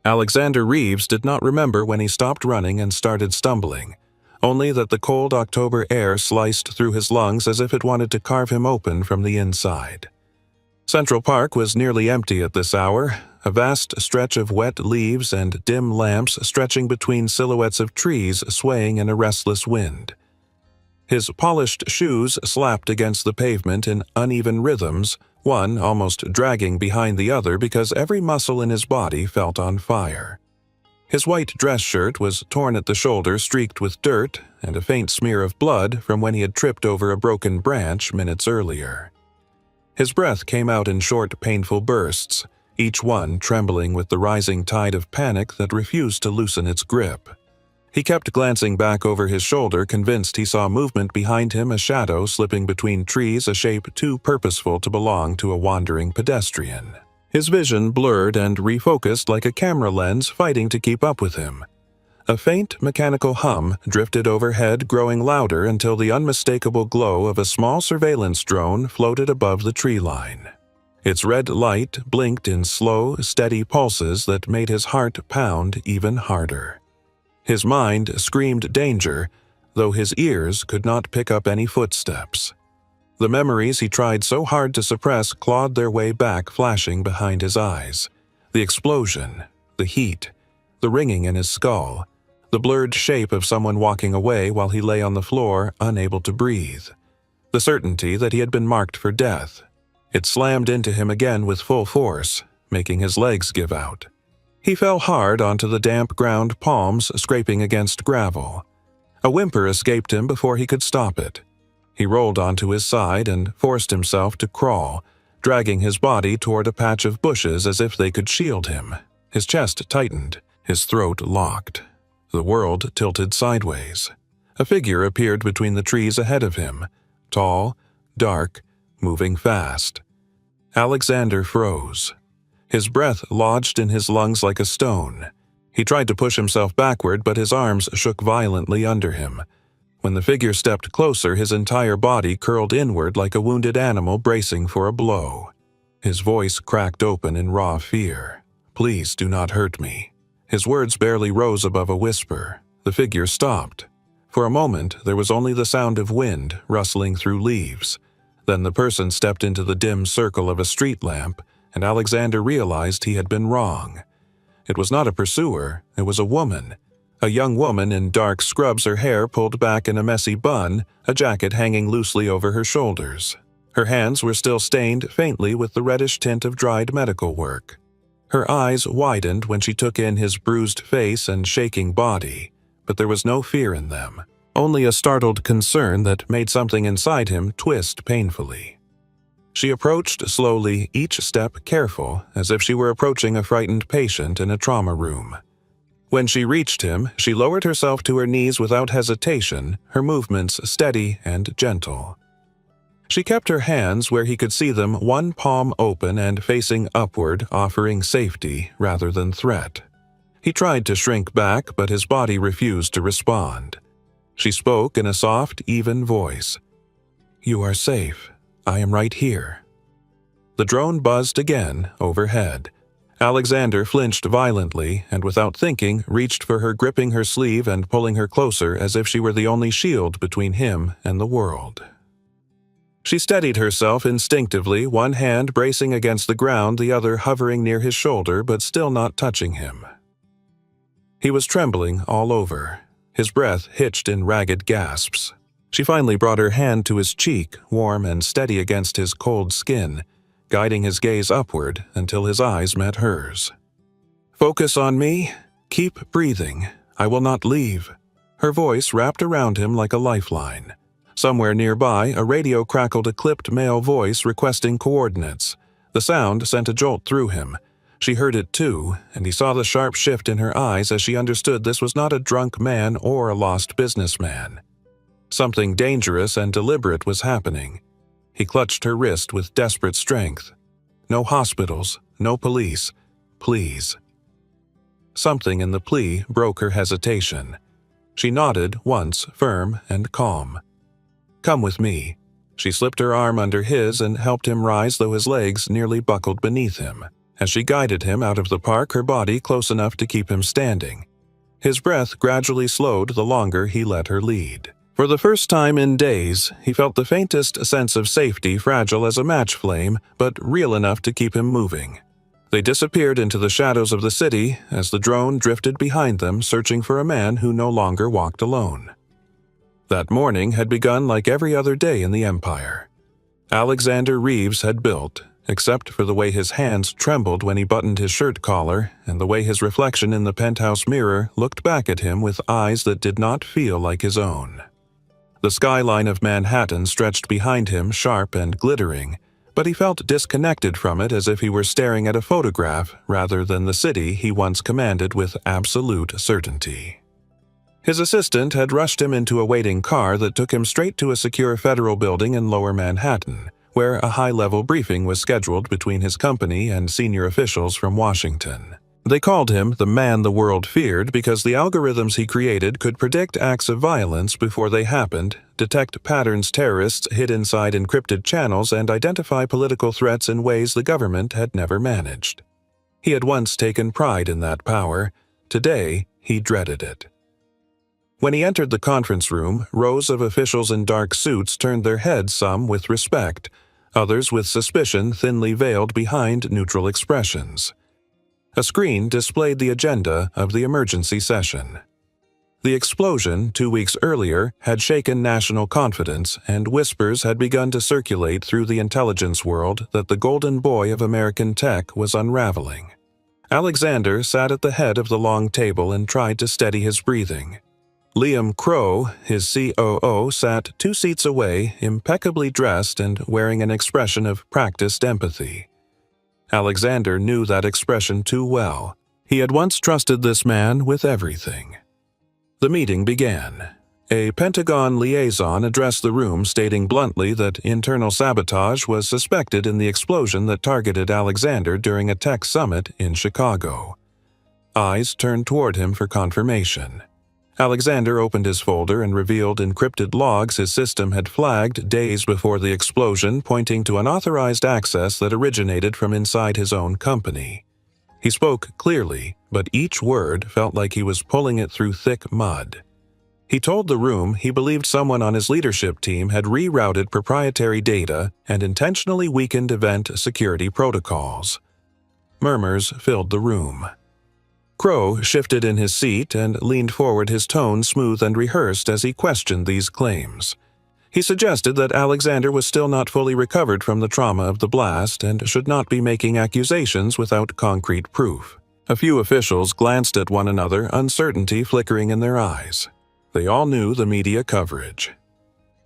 Alexander Reeves did not remember when he stopped running and started stumbling, only that the cold October air sliced through his lungs as if it wanted to carve him open from the inside. Central Park was nearly empty at this hour, a vast stretch of wet leaves and dim lamps stretching between silhouettes of trees swaying in a restless wind. His polished shoes slapped against the pavement in uneven rhythms, one almost dragging behind the other because every muscle in his body felt on fire. His white dress shirt was torn at the shoulder, streaked with dirt, and a faint smear of blood from when he had tripped over a broken branch minutes earlier. His breath came out in short, painful bursts, each one trembling with the rising tide of panic that refused to loosen its grip. He kept glancing back over his shoulder, convinced he saw movement behind him, a shadow slipping between trees, a shape too purposeful to belong to a wandering pedestrian. His vision blurred and refocused like a camera lens fighting to keep up with him. A faint mechanical hum drifted overhead, growing louder until the unmistakable glow of a small surveillance drone floated above the tree line. Its red light blinked in slow, steady pulses that made his heart pound even harder. His mind screamed danger, though his ears could not pick up any footsteps. The memories he tried so hard to suppress clawed their way back, flashing behind his eyes. The explosion, the heat, the ringing in his skull, the blurred shape of someone walking away while he lay on the floor, unable to breathe. The certainty that he had been marked for death. It slammed into him again with full force, making his legs give out. He fell hard onto the damp ground, palms scraping against gravel. A whimper escaped him before he could stop it. He rolled onto his side and forced himself to crawl, dragging his body toward a patch of bushes as if they could shield him. His chest tightened, his throat locked. The world tilted sideways. A figure appeared between the trees ahead of him, tall, dark, moving fast. Alexander froze. His breath lodged in his lungs like a stone. He tried to push himself backward, but his arms shook violently under him. When the figure stepped closer, his entire body curled inward like a wounded animal bracing for a blow. His voice cracked open in raw fear. "Please do not hurt me." His words barely rose above a whisper. The figure stopped. For a moment, there was only the sound of wind rustling through leaves. Then the person stepped into the dim circle of a street lamp, and Alexander realized he had been wrong. It was not a pursuer, it was a woman. A young woman in dark scrubs, her hair pulled back in a messy bun, a jacket hanging loosely over her shoulders. Her hands were still stained faintly with the reddish tint of dried medical work. Her eyes widened when she took in his bruised face and shaking body, but there was no fear in them, only a startled concern that made something inside him twist painfully. She approached slowly, each step careful, as if she were approaching a frightened patient in a trauma room. When she reached him, she lowered herself to her knees without hesitation, her movements steady and gentle. She kept her hands where he could see them, one palm open and facing upward, offering safety rather than threat. He tried to shrink back, but his body refused to respond. She spoke in a soft, even voice. "You are safe. I am right here." The drone buzzed again overhead. Alexander flinched violently and, without thinking, reached for her, gripping her sleeve and pulling her closer as if she were the only shield between him and the world. She steadied herself instinctively, one hand bracing against the ground, the other hovering near his shoulder but still not touching him. He was trembling all over, his breath hitched in ragged gasps. She finally brought her hand to his cheek, warm and steady against his cold skin, guiding his gaze upward until his eyes met hers. "Focus on me. Keep breathing. I will not leave." Her voice wrapped around him like a lifeline. Somewhere nearby, a radio crackled a clipped male voice requesting coordinates. The sound sent a jolt through him. She heard it too, and he saw the sharp shift in her eyes as she understood this was not a drunk man or a lost businessman. Something dangerous and deliberate was happening. He clutched her wrist with desperate strength. "No hospitals, no police. Please." Something in the plea broke her hesitation. She nodded once, firm and calm. "Come with me." She slipped her arm under his and helped him rise, though his legs nearly buckled beneath him. As she guided him out of the park, her body close enough to keep him standing. His breath gradually slowed the longer he let her lead. For the first time in days, he felt the faintest sense of safety, fragile as a match flame, but real enough to keep him moving. They disappeared into the shadows of the city as the drone drifted behind them, searching for a man who no longer walked alone. That morning had begun like every other day in the Empire. Alexander Reeves had built, except for the way his hands trembled when he buttoned his shirt collar and the way his reflection in the penthouse mirror looked back at him with eyes that did not feel like his own. The skyline of Manhattan stretched behind him, sharp and glittering, but he felt disconnected from it, as if he were staring at a photograph rather than the city he once commanded with absolute certainty. His assistant had rushed him into a waiting car that took him straight to a secure federal building in Lower Manhattan, where a high-level briefing was scheduled between his company and senior officials from Washington. They called him the man the world feared because the algorithms he created could predict acts of violence before they happened, detect patterns terrorists hid inside encrypted channels, and identify political threats in ways the government had never managed. He had once taken pride in that power. Today, he dreaded it. When he entered the conference room, rows of officials in dark suits turned their heads, some with respect, others with suspicion thinly veiled behind neutral expressions. A screen displayed the agenda of the emergency session. The explosion 2 weeks earlier had shaken national confidence, and whispers had begun to circulate through the intelligence world that the golden boy of American tech was unraveling. Alexander sat at the head of the long table and tried to steady his breathing. Liam Crow, his COO, sat 2 seats away, impeccably dressed and wearing an expression of practiced empathy. Alexander knew that expression too well. He had once trusted this man with everything. The meeting began. A Pentagon liaison addressed the room, stating bluntly that internal sabotage was suspected in the explosion that targeted Alexander during a tech summit in Chicago. Eyes turned toward him for confirmation. Alexander opened his folder and revealed encrypted logs his system had flagged days before the explosion, pointing to unauthorized access that originated from inside his own company. He spoke clearly, but each word felt like he was pulling it through thick mud. He told the room he believed someone on his leadership team had rerouted proprietary data and intentionally weakened event security protocols. Murmurs filled the room. Crow shifted in his seat and leaned forward, his tone smooth and rehearsed as he questioned these claims. He suggested that Alexander was still not fully recovered from the trauma of the blast and should not be making accusations without concrete proof. A few officials glanced at one another, uncertainty flickering in their eyes. They all knew the media coverage.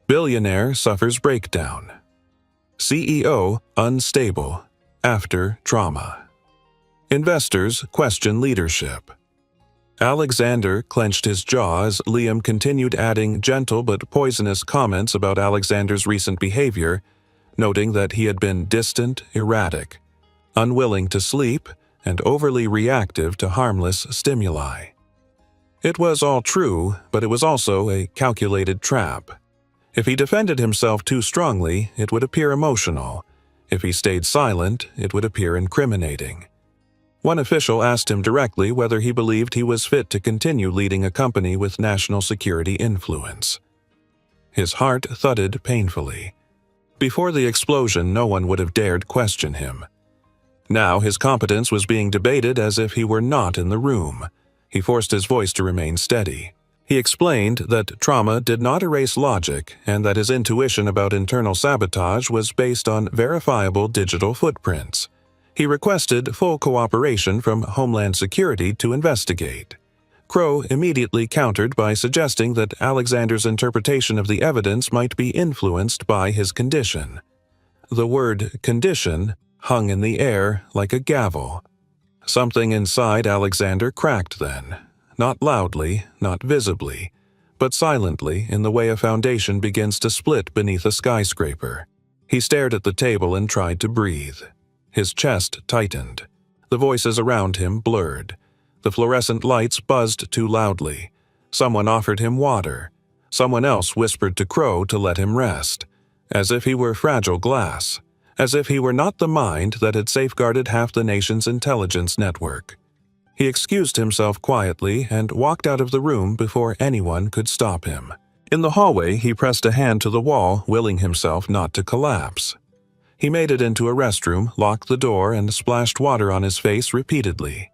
Billionaire suffers breakdown. CEO unstable after trauma. Investors question leadership. Alexander clenched his jaw as Liam continued adding gentle but poisonous comments about Alexander's recent behavior, noting that he had been distant, erratic, unwilling to sleep, and overly reactive to harmless stimuli. It was all true, but it was also a calculated trap. If he defended himself too strongly, it would appear emotional. If he stayed silent, it would appear incriminating. One official asked him directly whether he believed he was fit to continue leading a company with national security influence. His heart thudded painfully. Before the explosion, no one would have dared question him. Now his competence was being debated as if he were not in the room. He forced his voice to remain steady. He explained that trauma did not erase logic and that his intuition about internal sabotage was based on verifiable digital footprints. He requested full cooperation from Homeland Security to investigate. Crow immediately countered by suggesting that Alexander's interpretation of the evidence might be influenced by his condition. The word condition hung in the air like a gavel. Something inside Alexander cracked then, not loudly, not visibly, but silently in the way a foundation begins to split beneath a skyscraper. He stared at the table and tried to breathe. His chest tightened. The voices around him blurred. The fluorescent lights buzzed too loudly. Someone offered him water. Someone else whispered to Crow to let him rest, as if he were fragile glass. as if he were not the mind that had safeguarded half the nation's intelligence network. He excused himself quietly and walked out of the room before anyone could stop him. In the hallway, he pressed a hand to the wall, willing himself not to collapse. He made it into a restroom, locked the door, and splashed water on his face repeatedly.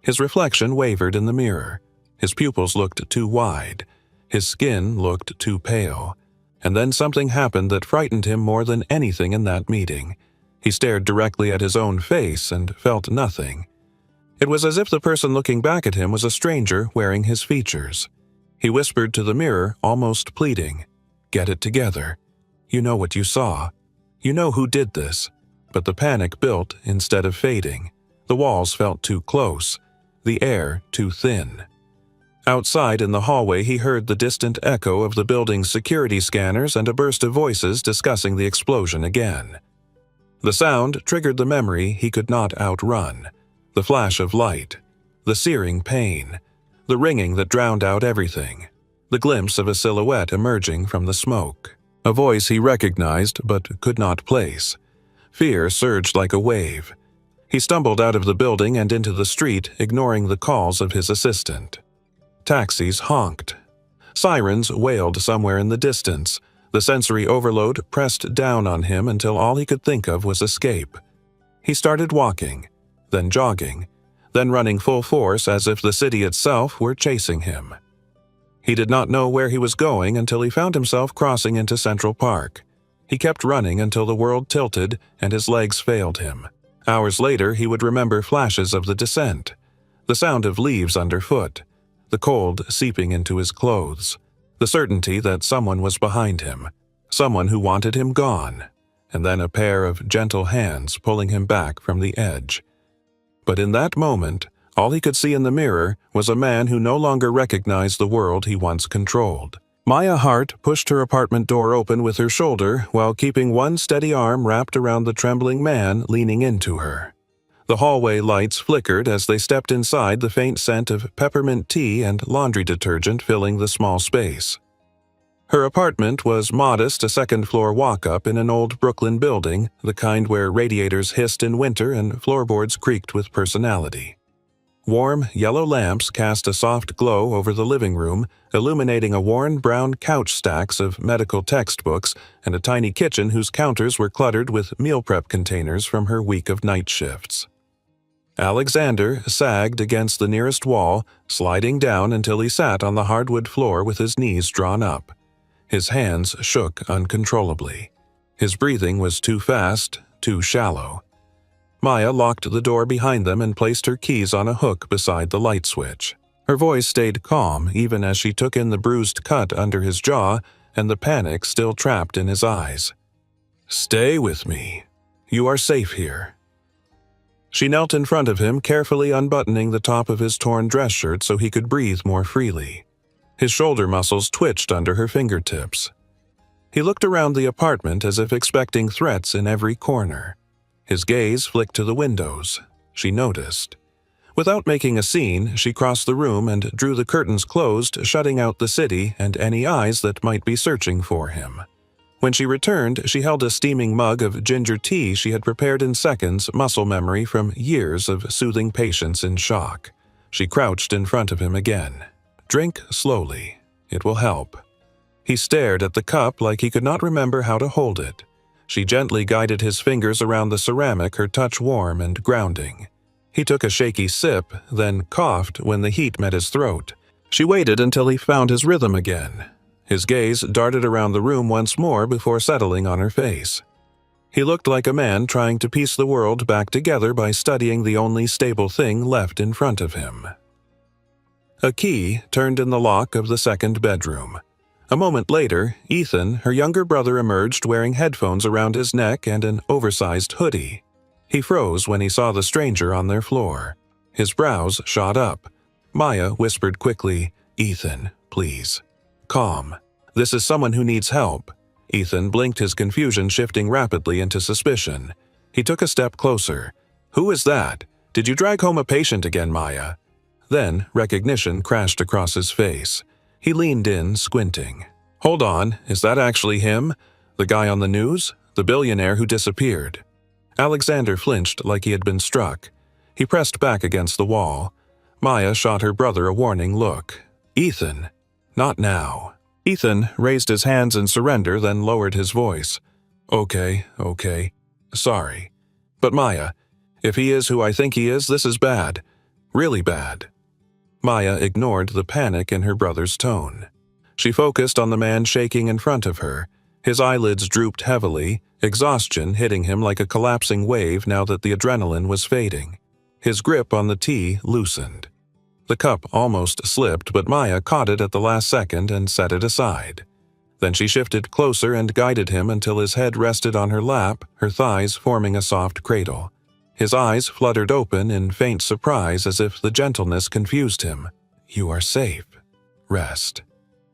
His reflection wavered in the mirror. His pupils looked too wide. His skin looked too pale. And then something happened that frightened him more than anything in that meeting. He stared directly at his own face and felt nothing. It was as if the person looking back at him was a stranger wearing his features. He whispered to the mirror, almost pleading, "Get it together. You know what you saw. You know who did this." But the panic built instead of fading. The walls felt too close, the air too thin. Outside in the hallway, he heard the distant echo of the building's security scanners and a burst of voices discussing the explosion again. The sound triggered the memory he could not outrun. The flash of light, the searing pain, the ringing that drowned out everything, the glimpse of a silhouette emerging from the smoke. A voice he recognized but could not place. Fear surged like a wave. He stumbled out of the building and into the street, ignoring the calls of his assistant. Taxis honked. Sirens wailed somewhere in the distance. The sensory overload pressed down on him until all he could think of was escape. He started walking, then jogging, then running full force as if the city itself were chasing him. He did not know where he was going until he found himself crossing into Central Park. He kept running until the world tilted and his legs failed him. Hours later, he would remember flashes of the descent, the sound of leaves underfoot, the cold seeping into his clothes, the certainty that someone was behind him, someone who wanted him gone, and then a pair of gentle hands pulling him back from the edge. But in that moment, all he could see in the mirror was a man who no longer recognized the world he once controlled. Maya Hart pushed her apartment door open with her shoulder while keeping one steady arm wrapped around the trembling man leaning into her. The hallway lights flickered as they stepped inside, the faint scent of peppermint tea and laundry detergent filling the small space. Her apartment was modest, a second-floor walk-up in an old Brooklyn building, the kind where radiators hissed in winter and floorboards creaked with personality. Warm, yellow lamps cast a soft glow over the living room, illuminating a worn brown couch stacks of medical textbooks and a tiny kitchen whose counters were cluttered with meal prep containers from her week of night shifts. Alexander sagged against the nearest wall, sliding down until he sat on the hardwood floor with his knees drawn up. His hands shook uncontrollably. His breathing was too fast, too shallow. Maya locked the door behind them and placed her keys on a hook beside the light switch. Her voice stayed calm even as she took in the bruised cut under his jaw and the panic still trapped in his eyes. "Stay with me. You are safe here." She knelt in front of him, carefully unbuttoning the top of his torn dress shirt so he could breathe more freely. His shoulder muscles twitched under her fingertips. He looked around the apartment as if expecting threats in every corner. His gaze flicked to the windows. She noticed. Without making a scene, she crossed the room and drew the curtains closed, shutting out the city and any eyes that might be searching for him. When she returned, she held a steaming mug of ginger tea she had prepared in seconds, muscle memory from years of soothing patients in shock. She crouched in front of him again. "Drink slowly. It will help." He stared at the cup like he could not remember how to hold it. She gently guided his fingers around the ceramic, her touch warm and grounding. He took a shaky sip, then coughed when the heat met his throat. She waited until he found his rhythm again. His gaze darted around the room once more before settling on her face. He looked like a man trying to piece the world back together by studying the only stable thing left in front of him. A key turned in the lock of the second bedroom. A moment later, Ethan, her younger brother, emerged wearing headphones around his neck and an oversized hoodie. He froze when he saw the stranger on their floor. His brows shot up. Maya whispered quickly, "Ethan, please. Calm. This is someone who needs help." Ethan blinked, his confusion shifting rapidly into suspicion. He took a step closer. "Who is that? Did you drag home a patient again, Maya?" Then recognition crashed across his face. He leaned in, squinting. "Hold on, is that actually him? The guy on the news? The billionaire who disappeared. Alexander flinched like he had been struck. He pressed back against the wall. Maya shot her brother a warning look. "Ethan, not now." Ethan raised his hands in surrender, then lowered his voice. Okay. Sorry. But Maya, if he is who I think he is, this is bad. Really bad." Maya ignored the panic in her brother's tone. She focused on the man shaking in front of her. His eyelids drooped heavily, exhaustion hitting him like a collapsing wave now that the adrenaline was fading. His grip on the tea loosened. The cup almost slipped, but Maya caught it at the last second and set it aside. Then she shifted closer and guided him until his head rested on her lap, her thighs forming a soft cradle. His eyes fluttered open in faint surprise as if the gentleness confused him. "You are safe. Rest."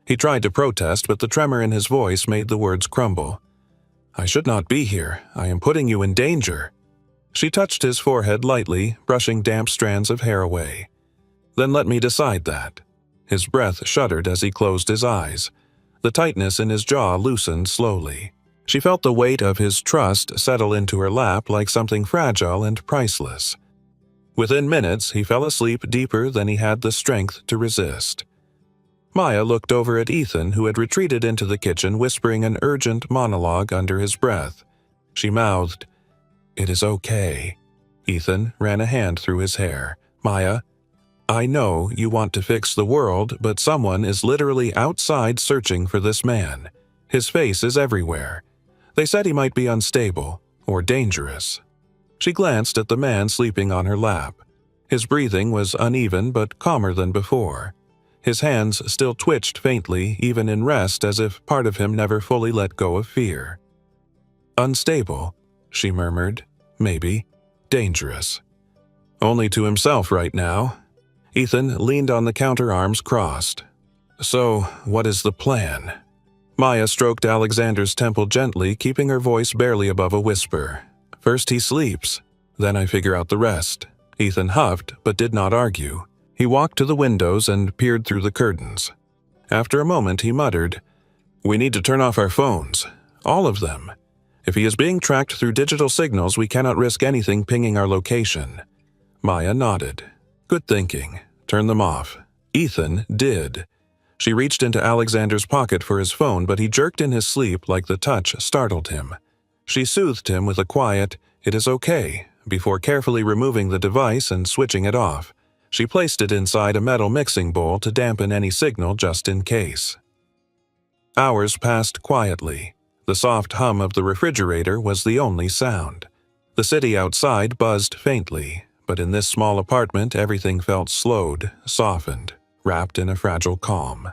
He tried to protest, but the tremor in his voice made the words crumble. "I should not be here. I am putting you in danger." She touched his forehead lightly, brushing damp strands of hair away. "Then let me decide that." His breath shuddered as he closed his eyes. The tightness in his jaw loosened slowly. She felt the weight of his trust settle into her lap like something fragile and priceless. Within minutes, he fell asleep deeper than he had the strength to resist. Maya looked over at Ethan, who had retreated into the kitchen, whispering an urgent monologue under his breath. She mouthed, "It is okay." Ethan ran a hand through his hair. "Maya, I know you want to fix the world, but someone is literally outside searching for this man. His face is everywhere. They said he might be unstable or dangerous." She glanced at the man sleeping on her lap. His breathing was uneven but calmer than before. His hands still twitched faintly, even in rest, as if part of him never fully let go of fear. "Unstable," she murmured. "Maybe. Dangerous. Only to himself right now." Ethan leaned on the counter, arms crossed. "So, what is the plan?" Maya stroked Alexander's temple gently, keeping her voice barely above a whisper. "First he sleeps, then I figure out the rest." Ethan huffed, but did not argue. He walked to the windows and peered through the curtains. After a moment, he muttered, "We need to turn off our phones. All of them. If he is being tracked through digital signals, we cannot risk anything pinging our location." Maya nodded. "Good thinking. Turn them off." Ethan did. She reached into Alexander's pocket for his phone, but he jerked in his sleep like the touch startled him. She soothed him with a quiet, "It is okay," before carefully removing the device and switching it off. She placed it inside a metal mixing bowl to dampen any signal just in case. Hours passed quietly. The soft hum of the refrigerator was the only sound. The city outside buzzed faintly, but in this small apartment everything felt slowed, softened, wrapped in a fragile calm.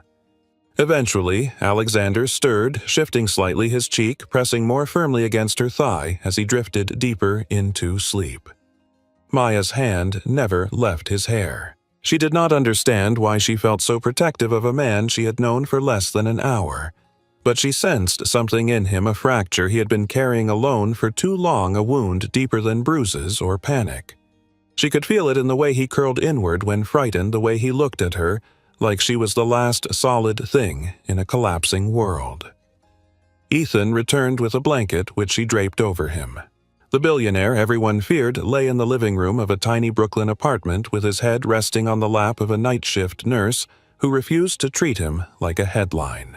Eventually, Alexander stirred, shifting slightly his cheek, pressing more firmly against her thigh as he drifted deeper into sleep. Maya's hand never left his hair. She did not understand why she felt so protective of a man she had known for less than an hour, but she sensed something in him, a fracture he had been carrying alone for too long, a wound deeper than bruises or panic. She could feel it in the way he curled inward when frightened, the way he looked at her, like she was the last solid thing in a collapsing world. Ethan returned with a blanket which she draped over him. The billionaire everyone feared lay in the living room of a tiny Brooklyn apartment with his head resting on the lap of a night shift nurse who refused to treat him like a headline.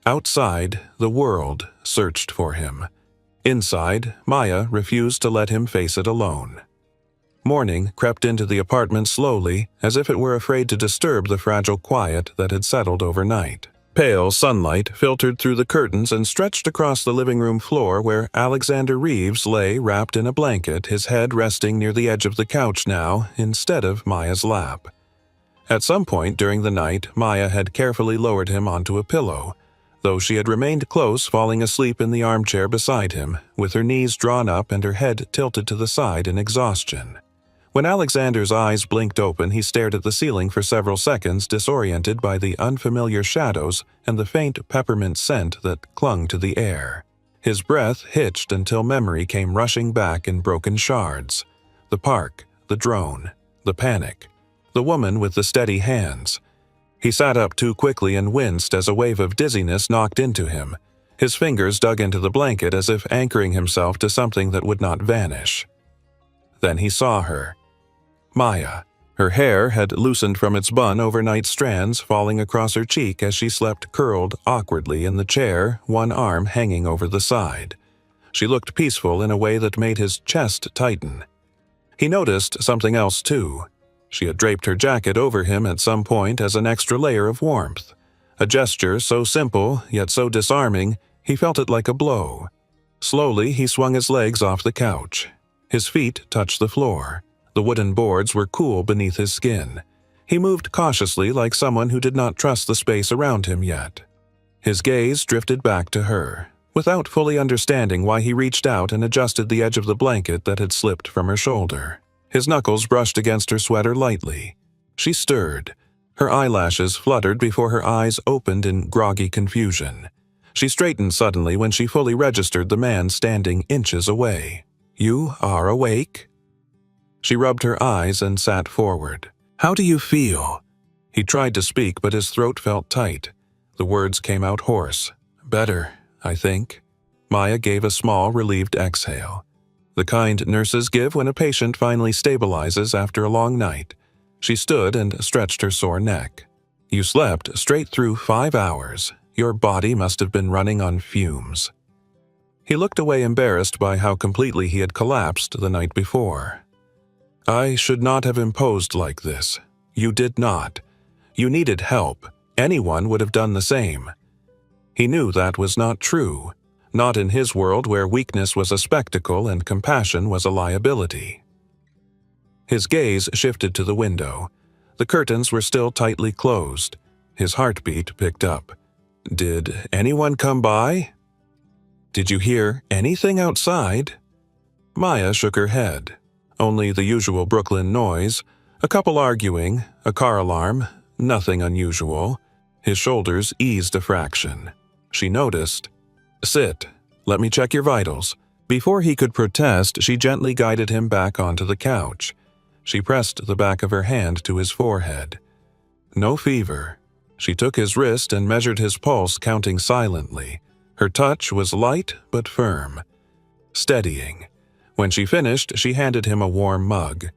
Outside, the world searched for him. Inside, Maya refused to let him face it alone. Morning crept into the apartment slowly, as if it were afraid to disturb the fragile quiet that had settled overnight. Pale sunlight filtered through the curtains and stretched across the living room floor where Alexander Reeves lay wrapped in a blanket, his head resting near the edge of the couch now, instead of Maya's lap. At some point during the night, Maya had carefully lowered him onto a pillow, though she had remained close, falling asleep in the armchair beside him, with her knees drawn up and her head tilted to the side in exhaustion. When Alexander's eyes blinked open, he stared at the ceiling for several seconds, disoriented by the unfamiliar shadows and the faint peppermint scent that clung to the air. His breath hitched until memory came rushing back in broken shards. The park, the drone, the panic, the woman with the steady hands. He sat up too quickly and winced as a wave of dizziness knocked into him. His fingers dug into the blanket as if anchoring himself to something that would not vanish. Then he saw her. Maya. Her hair had loosened from its bun overnight strands falling across her cheek as she slept curled awkwardly in the chair, one arm hanging over the side. She looked peaceful in a way that made his chest tighten. He noticed something else too. She had draped her jacket over him at some point as an extra layer of warmth. A gesture so simple, yet so disarming, he felt it like a blow. Slowly, he swung his legs off the couch. His feet touched the floor. The wooden boards were cool beneath his skin. He moved cautiously like someone who did not trust the space around him yet. His gaze drifted back to her. Without fully understanding why, he reached out and adjusted the edge of the blanket that had slipped from her shoulder. His knuckles brushed against her sweater lightly. She stirred. Her eyelashes fluttered before her eyes opened in groggy confusion. She straightened suddenly when she fully registered the man standing inches away. "You are awake?" She rubbed her eyes and sat forward. "How do you feel?" He tried to speak, but his throat felt tight. The words came out hoarse. "Better, I think." Maya gave a small, relieved exhale. The kind nurses give when a patient finally stabilizes after a long night. She stood and stretched her sore neck. "You slept straight through 5 hours. Your body must have been running on fumes." He looked away, embarrassed by how completely he had collapsed the night before. "I should not have imposed like this. You did not. You needed help. Anyone would have done the same." He knew that was not true. Not in his world where weakness was a spectacle and compassion was a liability. His gaze shifted to the window. The curtains were still tightly closed. His heartbeat picked up. "Did anyone come by? Did you hear anything outside?" Maya shook her head. Only the usual Brooklyn noise, a couple arguing, a car alarm, nothing unusual. His shoulders eased a fraction. She noticed. "Sit. Let me check your vitals." Before he could protest, she gently guided him back onto the couch. She pressed the back of her hand to his forehead. No fever. She took his wrist and measured his pulse, counting silently. Her touch was light but firm. Steadying. When she finished, she handed him a warm mug.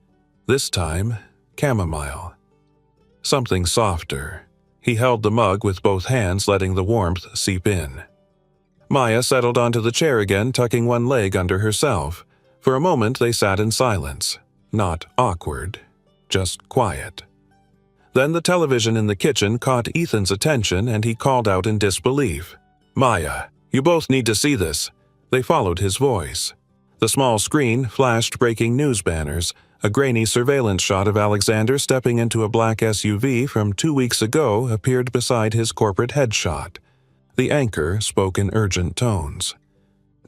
This time, chamomile. Something softer. He held the mug with both hands, letting the warmth seep in. Maya settled onto the chair again, tucking one leg under herself. For a moment, they sat in silence. Not awkward, just quiet. Then the television in the kitchen caught Ethan's attention, and he called out in disbelief. "Maya, you both need to see this." They followed his voice. The small screen flashed breaking news banners, a grainy surveillance shot of Alexander stepping into a black SUV from 2 weeks ago appeared beside his corporate headshot. The anchor spoke in urgent tones.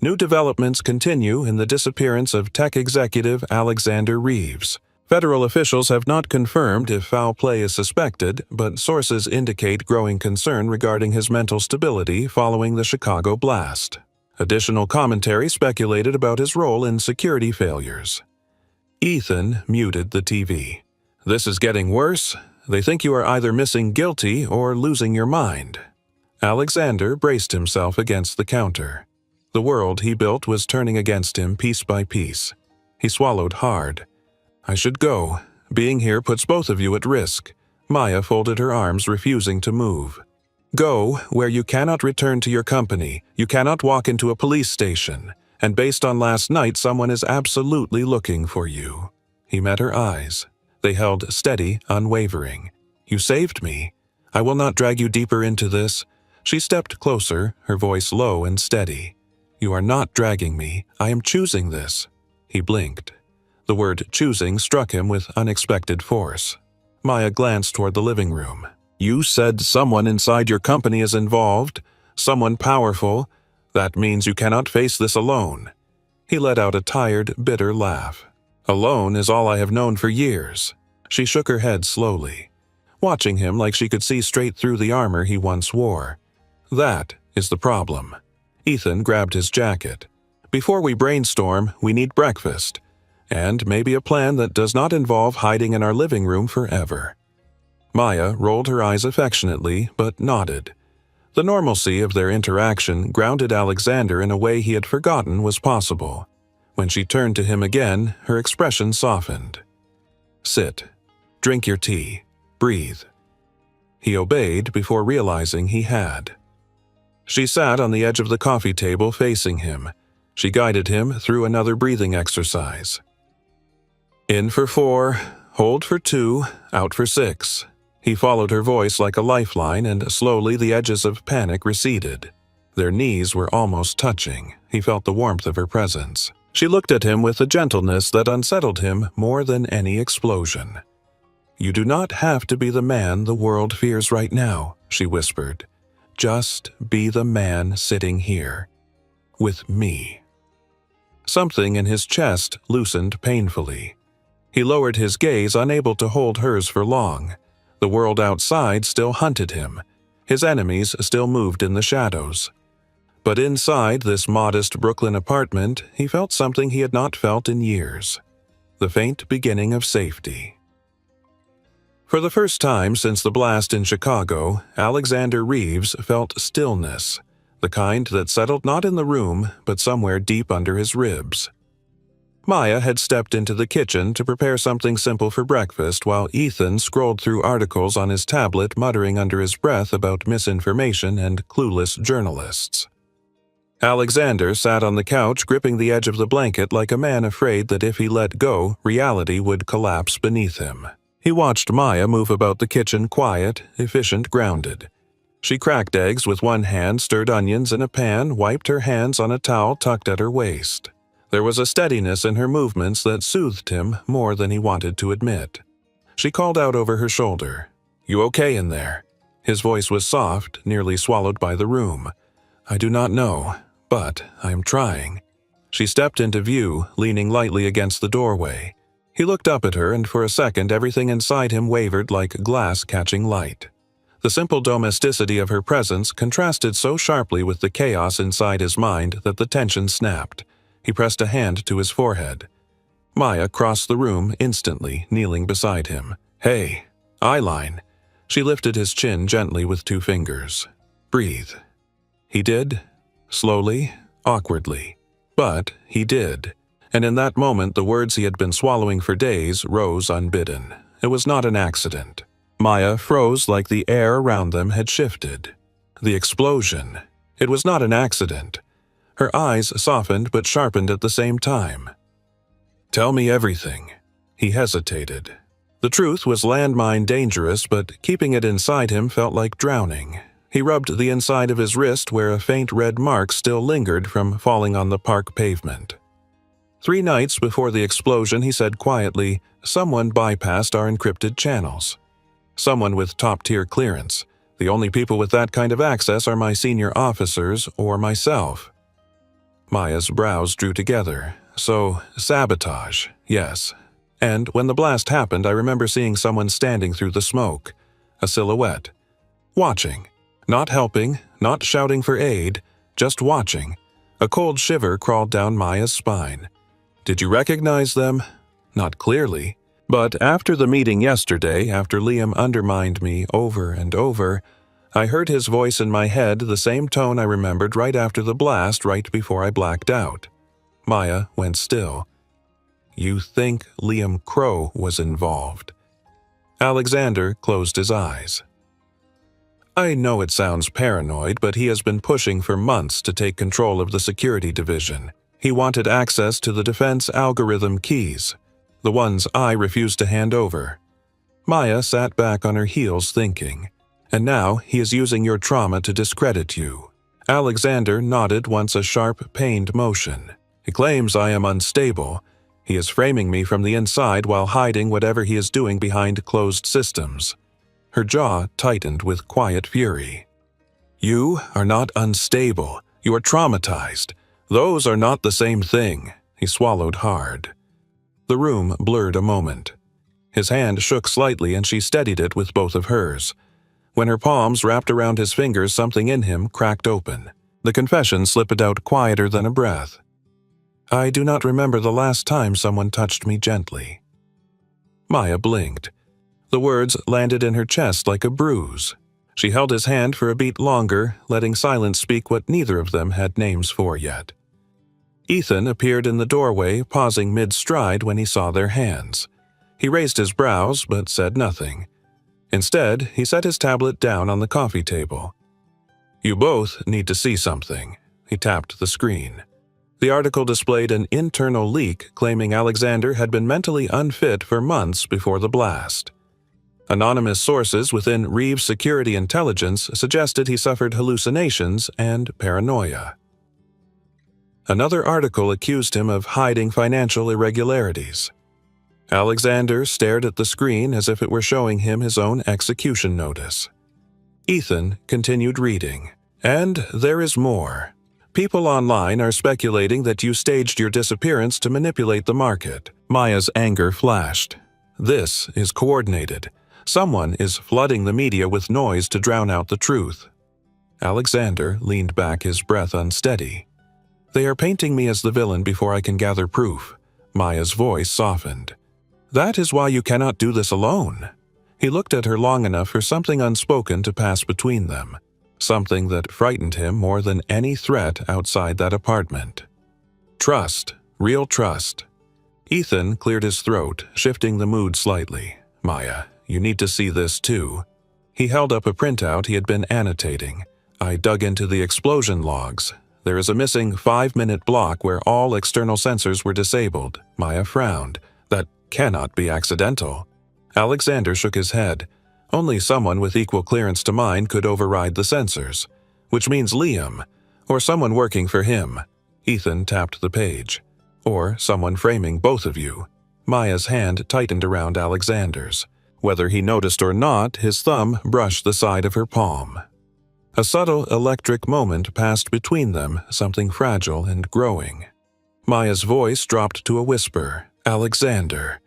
New developments continue in the disappearance of tech executive Alexander Reeves. Federal officials have not confirmed if foul play is suspected, but sources indicate growing concern regarding his mental stability following the Chicago blast. Additional commentary speculated about his role in security failures. Ethan muted the TV. "This is getting worse. They think you are either missing guilty or losing your mind." Alexander braced himself against the counter. The world he built was turning against him piece by piece. He swallowed hard. "I should go. Being here puts both of you at risk." Maya folded her arms, refusing to move. "Go where you cannot return to your company. You cannot walk into a police station. And based on last night, someone is absolutely looking for you." He met her eyes. They held steady, unwavering. "You saved me. I will not drag you deeper into this." She stepped closer, her voice low and steady. "You are not dragging me. I am choosing this." He blinked. The word choosing struck him with unexpected force. Maya glanced toward the living room. "You said someone inside your company is involved, someone powerful. That means you cannot face this alone." He let out a tired, bitter laugh. "Alone is all I have known for years." She shook her head slowly, watching him like she could see straight through the armor he once wore. "That is the problem." Ethan grabbed his jacket. "Before we brainstorm, we need breakfast. And maybe a plan that does not involve hiding in our living room forever." Maya rolled her eyes affectionately, but nodded. The normalcy of their interaction grounded Alexander in a way he had forgotten was possible. When she turned to him again, her expression softened. "Sit. Drink your tea. Breathe." He obeyed before realizing he had. She sat on the edge of the coffee table facing him. She guided him through another breathing exercise. In for 4, hold for 2, out for 6. He followed her voice like a lifeline, and slowly the edges of panic receded. Their knees were almost touching. He felt the warmth of her presence. She looked at him with a gentleness that unsettled him more than any explosion. "You do not have to be the man the world fears right now," she whispered. "Just be the man sitting here. With me." Something in his chest loosened painfully. He lowered his gaze, unable to hold hers for long. The world outside still hunted him. His enemies still moved in the shadows. But inside this modest Brooklyn apartment, he felt something he had not felt in years. The faint beginning of safety. For the first time since the blast in Chicago, Alexander Reeves felt stillness, the kind that settled not in the room, but somewhere deep under his ribs. Maya had stepped into the kitchen to prepare something simple for breakfast while Ethan scrolled through articles on his tablet, muttering under his breath about misinformation and clueless journalists. Alexander sat on the couch, gripping the edge of the blanket like a man afraid that if he let go, reality would collapse beneath him. He watched Maya move about the kitchen, quiet, efficient, grounded. She cracked eggs with one hand, stirred onions in a pan, wiped her hands on a towel tucked at her waist. There was a steadiness in her movements that soothed him more than he wanted to admit. She called out over her shoulder, "You okay in there?" His voice was soft, nearly swallowed by the room. "I do not know, but I am trying." She stepped into view, leaning lightly against the doorway. He looked up at her, and for a second everything inside him wavered like glass catching light. The simple domesticity of her presence contrasted so sharply with the chaos inside his mind that the tension snapped. He pressed a hand to his forehead. Maya crossed the room instantly, kneeling beside him. "Hey, eyeline." She lifted his chin gently with 2 fingers. "Breathe." He did, slowly, awkwardly. But he did. And in that moment, the words he had been swallowing for days rose unbidden. It was not an accident. Maya froze like the air around them had shifted. The explosion. It was not an accident. Her eyes softened but sharpened at the same time. "Tell me everything." He hesitated. The truth was landmine dangerous, but keeping it inside him felt like drowning. He rubbed the inside of his wrist where a faint red mark still lingered from falling on the park pavement. 3 nights before the explosion, he said quietly, "Someone bypassed our encrypted channels. Someone with top-tier clearance. The only people with that kind of access are my senior officers or myself." Maya's brows drew together. "So, sabotage, yes. And when the blast happened, I remember seeing someone standing through the smoke. A silhouette. Watching. Not helping, not shouting for aid, just watching. A cold shiver crawled down Maya's spine. Did you recognize them? Not clearly. But after the meeting yesterday, after Liam undermined me over and over, I heard his voice in my head, the same tone I remembered right after the blast, right before I blacked out." Maya went still. "You think Liam Crow was involved?" Alexander closed his eyes. "I know it sounds paranoid, but he has been pushing for months to take control of the security division. He wanted access to the defense algorithm keys, the ones I refused to hand over." Maya sat back on her heels thinking. "And now he is using your trauma to discredit you." Alexander nodded once, a sharp, pained motion. "He claims I am unstable. He is framing me from the inside while hiding whatever he is doing behind closed systems." Her jaw tightened with quiet fury. "You are not unstable. You are traumatized. Those are not the same thing." He swallowed hard. The room blurred a moment. His hand shook slightly and she steadied it with both of hers. When her palms wrapped around his fingers, something in him cracked open. The confession slipped out quieter than a breath. "I do not remember the last time someone touched me gently." Maya blinked. The words landed in her chest like a bruise. She held his hand for a beat longer, letting silence speak what neither of them had names for yet. Ethan appeared in the doorway, pausing mid-stride when he saw their hands. He raised his brows but said nothing. Instead, he set his tablet down on the coffee table. "You both need to see something." He tapped the screen. The article displayed an internal leak claiming Alexander had been mentally unfit for months before the blast. Anonymous sources within Reeves Security Intelligence suggested he suffered hallucinations and paranoia. Another article accused him of hiding financial irregularities. Alexander stared at the screen as if it were showing him his own execution notice. Ethan continued reading. "And there is more. People online are speculating that you staged your disappearance to manipulate the market." Maya's anger flashed. "This is coordinated. Someone is flooding the media with noise to drown out the truth." Alexander leaned back, his breath unsteady. "They are painting me as the villain before I can gather proof." Maya's voice softened. "That is why you cannot do this alone." He looked at her long enough for something unspoken to pass between them, something that frightened him more than any threat outside that apartment. Trust, real trust. Ethan cleared his throat, shifting the mood slightly. "Maya, you need to see this too." He held up a printout he had been annotating. "I dug into the explosion logs. There is a missing 5-minute block where all external sensors were disabled." Maya frowned. "That cannot be accidental." Alexander shook his head. "Only someone with equal clearance to mine could override the sensors. Which means Liam, or someone working for him." Ethan tapped the page. "Or someone framing both of you." Maya's hand tightened around Alexander's. Whether he noticed or not, his thumb brushed the side of her palm. A subtle electric moment passed between them, something fragile and growing. Maya's voice dropped to a whisper. "Alexander,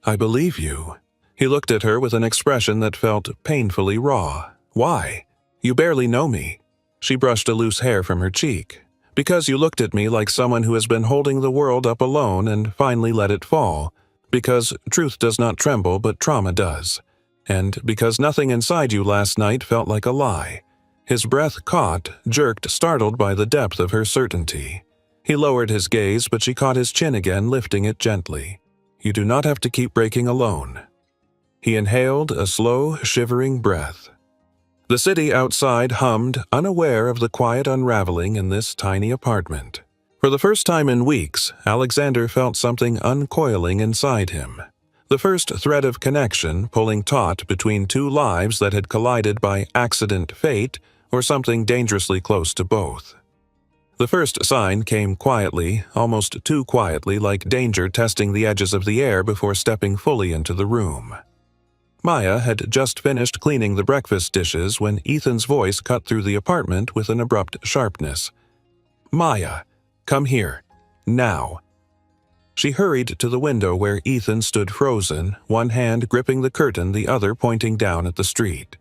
I believe you." He looked at her with an expression that felt painfully raw. "Why? You barely know me." She brushed a loose hair from her cheek. "Because you looked at me like someone who has been holding the world up alone and finally let it fall. Because truth does not tremble, but trauma does. And because nothing inside you last night felt like a lie." His breath caught, jerked, startled by the depth of her certainty. He lowered his gaze, but she caught his chin again, lifting it gently. "You do not have to keep breaking alone." He inhaled a slow, shivering breath. The city outside hummed, unaware of the quiet unraveling in this tiny apartment. For the first time in weeks, Alexander felt something uncoiling inside him. The first thread of connection pulling taut between two lives that had collided by accident, fate, or something dangerously close to both. The first sign came quietly, almost too quietly, like danger testing the edges of the air before stepping fully into the room. Maya had just finished cleaning the breakfast dishes when Ethan's voice cut through the apartment with an abrupt sharpness. "Maya, come here. Now." She hurried to the window where Ethan stood frozen, one hand gripping the curtain, the other pointing down at the street.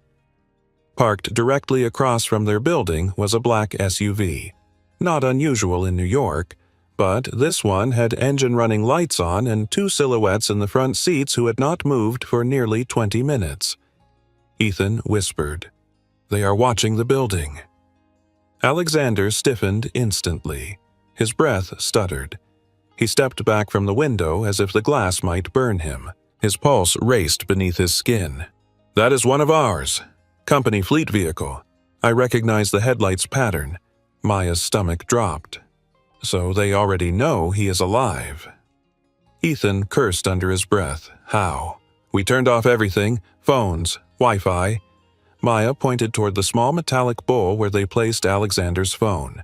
Parked directly across from their building was a black SUV. Not unusual in New York, but this one had engine-running lights on and two silhouettes in the front seats who had not moved for nearly 20 minutes. Ethan whispered, "They are watching the building." Alexander stiffened instantly. His breath stuttered. He stepped back from the window as if the glass might burn him. His pulse raced beneath his skin. "That is one of ours. Company fleet vehicle. I recognize the headlights pattern." Maya's stomach dropped. "So they already know he is alive." Ethan cursed under his breath. "How?" "We turned off everything. Phones, Wi-Fi." Maya pointed toward the small metallic bowl where they placed Alexander's phone.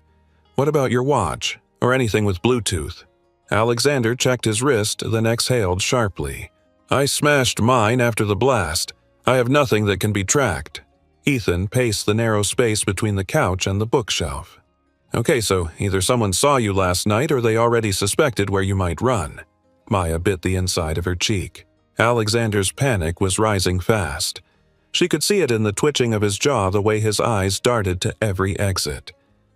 "What about your watch? Or anything with Bluetooth?" Alexander checked his wrist, then exhaled sharply. "I smashed mine after the blast. I have nothing that can be tracked." Ethan paced the narrow space between the couch and the bookshelf. "Okay, so either someone saw you last night or they already suspected where you might run." Maya bit the inside of her cheek. Alexander's panic was rising fast. She could see it in the twitching of his jaw, the way his eyes darted to every exit.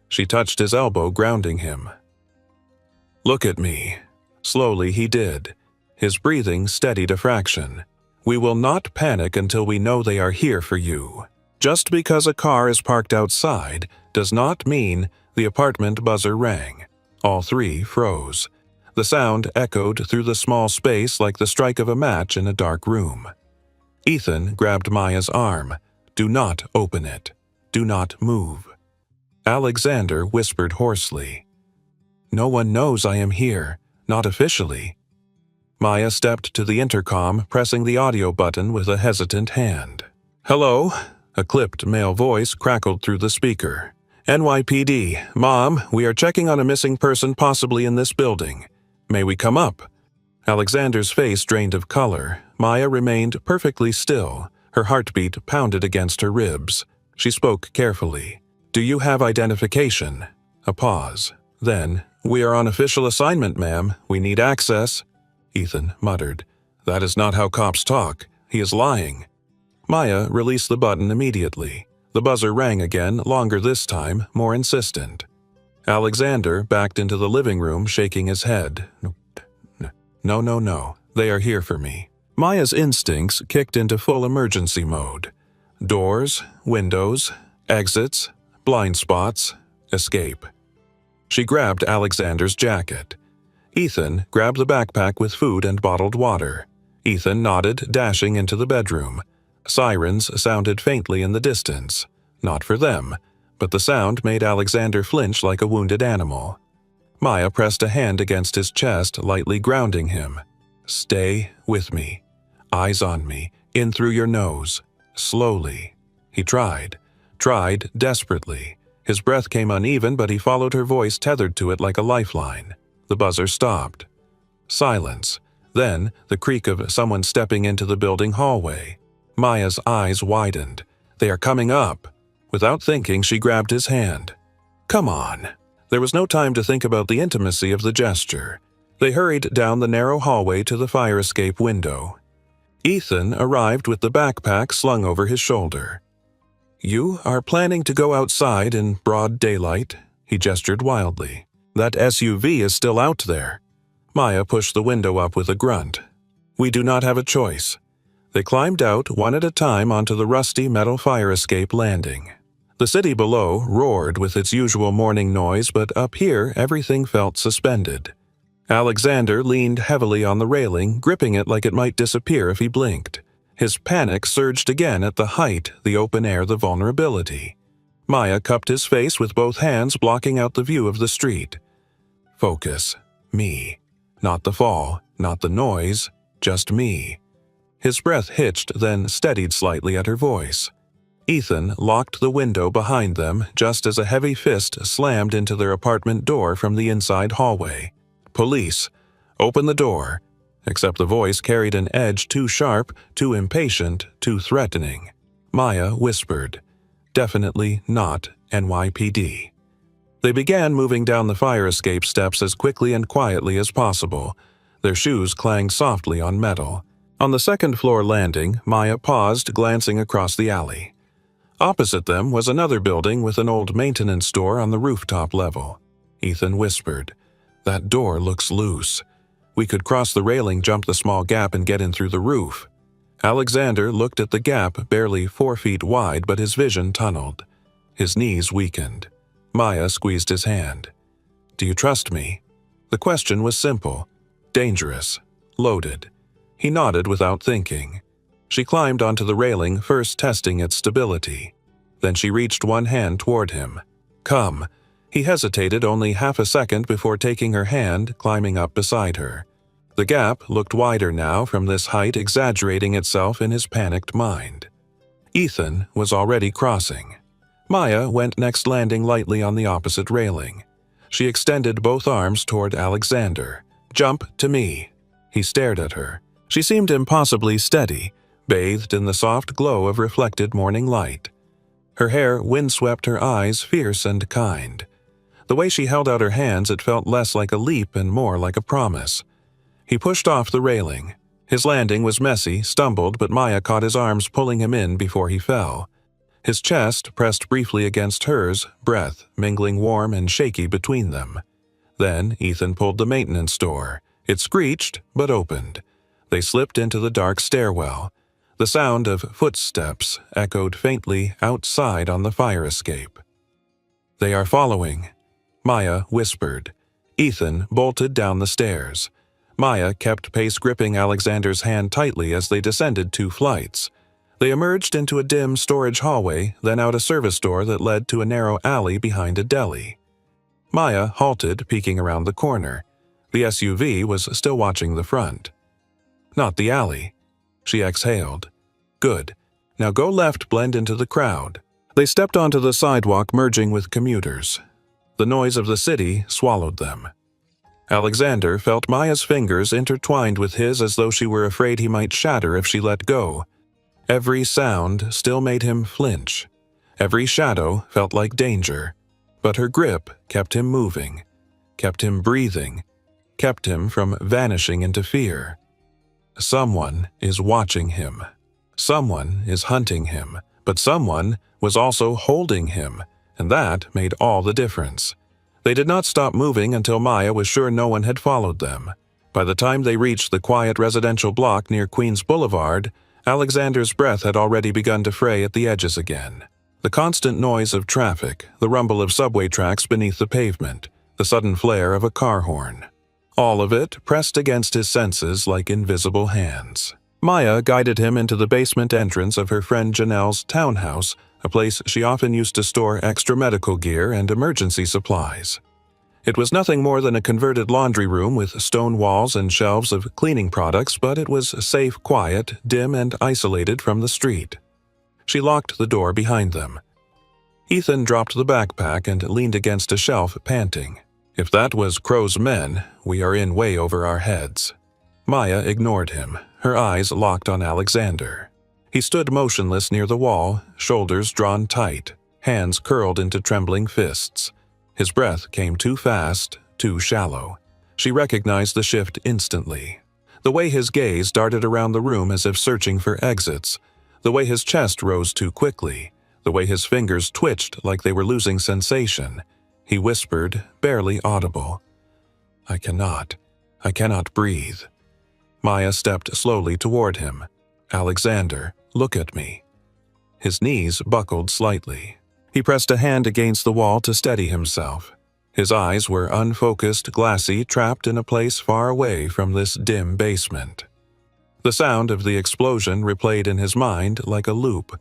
She touched his elbow, grounding him. "Look at me." Slowly he did. His breathing steadied a fraction. "We will not panic until we know they are here for you." Just because a car is parked outside does not mean the apartment buzzer rang. All three froze. The sound echoed through the small space like the strike of a match in a dark room. Ethan grabbed Maya's arm. "Do not open it. Do not move." Alexander whispered hoarsely, "No one knows I am here, not officially." Maya stepped to the intercom, pressing the audio button with a hesitant hand. "Hello?" A clipped male voice crackled through the speaker. "NYPD, Mom, we are checking on a missing person possibly in this building. May we come up?" Alexander's face drained of color. Maya remained perfectly still. Her heartbeat pounded against her ribs. She spoke carefully. "Do you have identification?" A pause. Then, "We are on official assignment, ma'am. We need access." Ethan muttered, "That is not how cops talk. He is lying." Maya released the button immediately. The buzzer rang again, longer this time, more insistent. Alexander backed into the living room, shaking his head. No. They are here for me." Maya's instincts kicked into full emergency mode. Doors, windows, exits, blind spots, escape. She grabbed Alexander's jacket. Ethan grabbed the backpack with food and bottled water. Ethan nodded, dashing into the bedroom. Sirens sounded faintly in the distance. Not for them, but the sound made Alexander flinch like a wounded animal. Maya pressed a hand against his chest, lightly grounding him. "Stay with me. Eyes on me. In through your nose. Slowly." He tried desperately. His breath came uneven, but he followed her voice, tethered to it like a lifeline. The buzzer stopped. Silence. Then, the creak of someone stepping into the building hallway. Maya's eyes widened. "They are coming up." Without thinking, she grabbed his hand. "Come on." There was no time to think about the intimacy of the gesture. They hurried down the narrow hallway to the fire escape window. Ethan arrived with the backpack slung over his shoulder. "You are planning to go outside in broad daylight?" He gestured wildly. "That SUV is still out there." Maya pushed the window up with a grunt. "We do not have a choice." They climbed out one at a time onto the rusty metal fire escape landing. The city below roared with its usual morning noise, but up here everything felt suspended. Alexander leaned heavily on the railing, gripping it like it might disappear if he blinked. His panic surged again at the height, the open air, the vulnerability. Maya cupped his face with both hands, blocking out the view of the street. "Focus. Me. Not the fall, not the noise, just me." His breath hitched, then steadied slightly at her voice. Ethan locked the window behind them just as a heavy fist slammed into their apartment door from the inside hallway. "Police! Open the door!" Except the voice carried an edge too sharp, too impatient, too threatening. Maya whispered, "Definitely not NYPD." They began moving down the fire escape steps as quickly and quietly as possible. Their shoes clanged softly on metal. On the second-floor landing, Maya paused, glancing across the alley. Opposite them was another building with an old maintenance store on the rooftop level. Ethan whispered, "That door looks loose. We could cross the railing, jump the small gap, and get in through the roof." Alexander looked at the gap, barely 4 feet wide, but his vision tunneled. His knees weakened. Maya squeezed his hand. "Do you trust me?" The question was simple, dangerous, loaded. He nodded without thinking. She climbed onto the railing, first testing its stability. Then she reached one hand toward him. "Come." He hesitated only half a second before taking her hand, climbing up beside her. The gap looked wider now from this height, exaggerating itself in his panicked mind. Ethan was already crossing. Maya went next, landing lightly on the opposite railing. She extended both arms toward Alexander. "Jump to me." He stared at her. She seemed impossibly steady, bathed in the soft glow of reflected morning light. Her hair windswept her eyes, fierce and kind. The way she held out her hands, it felt less like a leap and more like a promise. He pushed off the railing. His landing was messy, stumbled, but Maya caught his arms, pulling him in before he fell. His chest pressed briefly against hers, breath mingling warm and shaky between them. Then Ethan pulled the maintenance door. It screeched, but opened. They slipped into the dark stairwell. The sound of footsteps echoed faintly outside on the fire escape. "They are following," Maya whispered. Ethan bolted down the stairs. Maya kept pace, gripping Alexander's hand tightly as they descended 2 flights. They emerged into a dim storage hallway, then out a service door that led to a narrow alley behind a deli. Maya halted, peeking around the corner. The SUV was still watching the front. "Not the alley." She exhaled. "Good. Now go left, blend into the crowd." They stepped onto the sidewalk, merging with commuters. The noise of the city swallowed them. Alexander felt Maya's fingers intertwined with his as though she were afraid he might shatter if she let go. Every sound still made him flinch. Every shadow felt like danger. But her grip kept him moving, kept him breathing, kept him from vanishing into fear. Someone is watching him. Someone is hunting him. But someone was also holding him, and that made all the difference. They did not stop moving until Maya was sure no one had followed them. By the time they reached the quiet residential block near Queens Boulevard, Alexander's breath had already begun to fray at the edges again. The constant noise of traffic, the rumble of subway tracks beneath the pavement, the sudden flare of a car horn. All of it pressed against his senses like invisible hands. Maya guided him into the basement entrance of her friend Janelle's townhouse, a place she often used to store extra medical gear and emergency supplies. It was nothing more than a converted laundry room with stone walls and shelves of cleaning products, but it was safe, quiet, dim, and isolated from the street. She locked the door behind them. Ethan dropped the backpack and leaned against a shelf, panting. "If that was Crow's men, we are in way over our heads." Maya ignored him, her eyes locked on Alexander. He stood motionless near the wall, shoulders drawn tight, hands curled into trembling fists. His breath came too fast, too shallow. She recognized the shift instantly. The way his gaze darted around the room as if searching for exits, the way his chest rose too quickly, the way his fingers twitched like they were losing sensation. He whispered, barely audible, I cannot breathe." Maya stepped slowly toward him. "Alexander, look at me." His knees buckled slightly. He pressed a hand against the wall to steady himself. His eyes were unfocused, glassy, trapped in a place far away from this dim basement. The sound of the explosion replayed in his mind like a loop.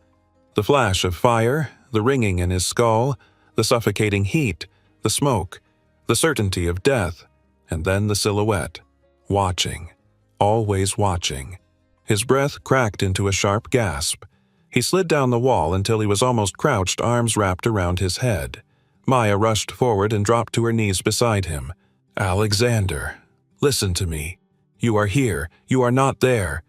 The flash of fire, the ringing in his skull, the suffocating heat, the smoke, the certainty of death, and then the silhouette, watching, always watching. His breath cracked into a sharp gasp. He slid down the wall until he was almost crouched, arms wrapped around his head. Maya rushed forward and dropped to her knees beside him. "Alexander, listen to me. You are here. You are not there."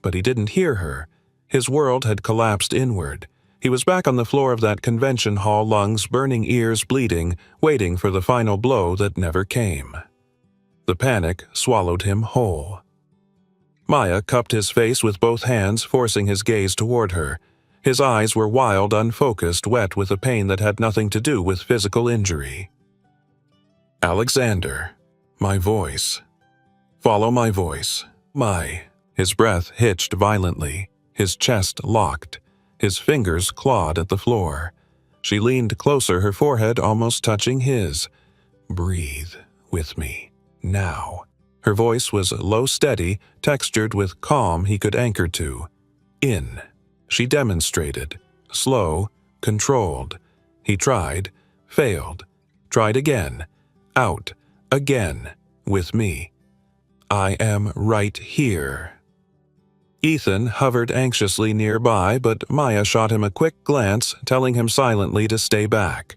But he didn't hear her. His world had collapsed inward. He was back on the floor of that convention hall, lungs burning, ears bleeding, waiting for the final blow that never came. The panic swallowed him whole. Maya cupped his face with both hands, forcing his gaze toward her. His eyes were wild, unfocused, wet with a pain that had nothing to do with physical injury. "Alexander, my voice. Follow my voice. His breath hitched violently, his chest locked, his fingers clawed at the floor. She leaned closer, her forehead almost touching his. "Breathe with me, now." Her voice was low, steady, textured with calm he could anchor to. "In." She demonstrated. Slow, controlled. He tried, failed. Tried again. Out. Again. With me. "I am right here." Ethan hovered anxiously nearby, but Maya shot him a quick glance, telling him silently to stay back.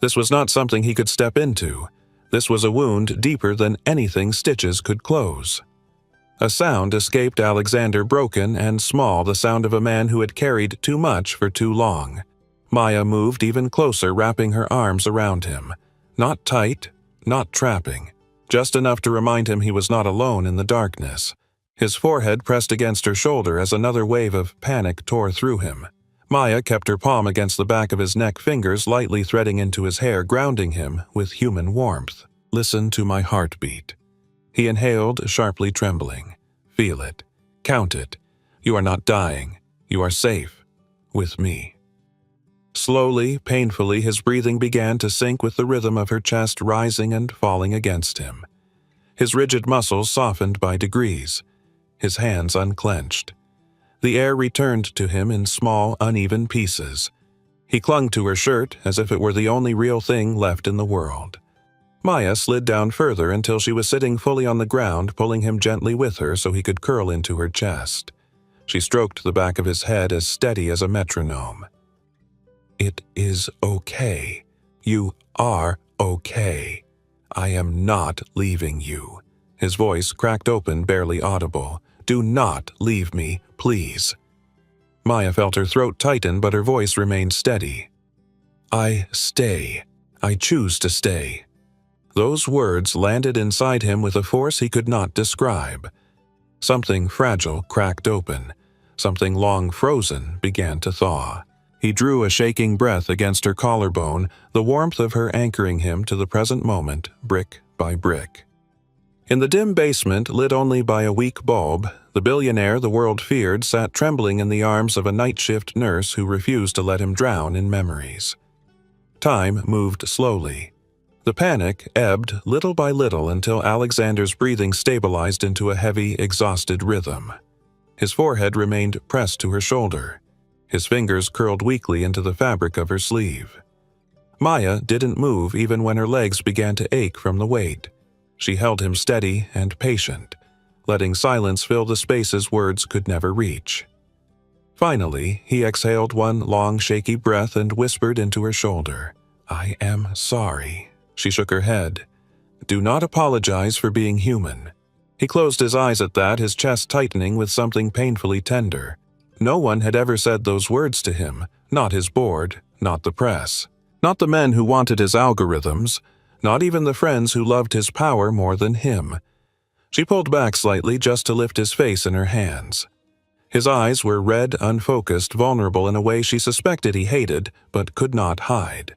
This was not something he could step into. This was a wound deeper than anything stitches could close. A sound escaped Alexander, broken and small, the sound of a man who had carried too much for too long. Maya moved even closer, wrapping her arms around him. Not tight, not trapping, just enough to remind him he was not alone in the darkness. His forehead pressed against her shoulder as another wave of panic tore through him. Maya kept her palm against the back of his neck, fingers lightly threading into his hair, grounding him with human warmth. "Listen to my heartbeat." He inhaled, sharply trembling. "Feel it. Count it. You are not dying. You are safe. With me." Slowly, painfully, his breathing began to sync with the rhythm of her chest rising and falling against him. His rigid muscles softened by degrees, his hands unclenched. The air returned to him in small, uneven pieces. He clung to her shirt as if it were the only real thing left in the world. Maya slid down further until she was sitting fully on the ground, pulling him gently with her so he could curl into her chest. She stroked the back of his head as steady as a metronome. "It is okay. You are okay. I am not leaving you." His voice cracked open, barely audible. "Do not leave me, please." Maya felt her throat tighten, but her voice remained steady. "I stay. I choose to stay." Those words landed inside him with a force he could not describe. Something fragile cracked open. Something long frozen began to thaw. He drew a shaking breath against her collarbone, the warmth of her anchoring him to the present moment, brick by brick. In the dim basement, lit only by a weak bulb, the billionaire the world feared sat trembling in the arms of a night shift nurse who refused to let him drown in memories. Time moved slowly. The panic ebbed little by little until Alexander's breathing stabilized into a heavy, exhausted rhythm. His forehead remained pressed to her shoulder. His fingers curled weakly into the fabric of her sleeve. Maya didn't move even when her legs began to ache from the weight. She held him steady and patient, letting silence fill the spaces words could never reach. Finally, he exhaled one long, shaky breath and whispered into her shoulder, "I am sorry." She shook her head. "Do not apologize for being human." He closed his eyes at that, his chest tightening with something painfully tender. No one had ever said those words to him, not his board, not the press, not the men who wanted his algorithms, not even the friends who loved his power more than him. She pulled back slightly just to lift his face in her hands. His eyes were red, unfocused, vulnerable in a way she suspected he hated, but could not hide.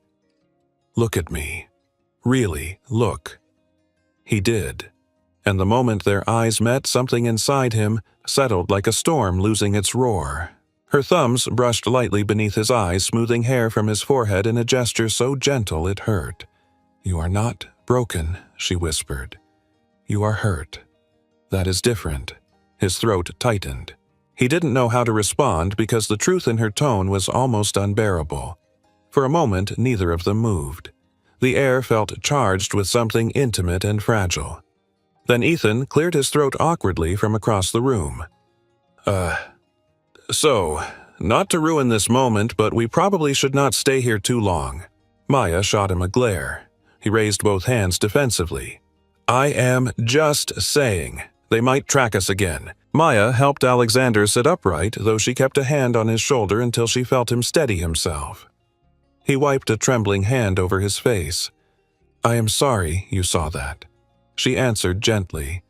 "Look at me. Really, look." He did. And the moment their eyes met, something inside him settled like a storm losing its roar. Her thumbs brushed lightly beneath his eyes, smoothing hair from his forehead in a gesture so gentle it hurt. "You are not broken," she whispered. "You are hurt. That is different." His throat tightened. He didn't know how to respond because the truth in her tone was almost unbearable. For a moment, neither of them moved. The air felt charged with something intimate and fragile. Then Ethan cleared his throat awkwardly from across the room. So, not to ruin this moment, but we probably should not stay here too long." Maya shot him a glare. He raised both hands defensively. "I am just saying. They might track us again." Maya helped Alexander sit upright, though she kept a hand on his shoulder until she felt him steady himself. He wiped a trembling hand over his face. "I am sorry you saw that." She answered gently.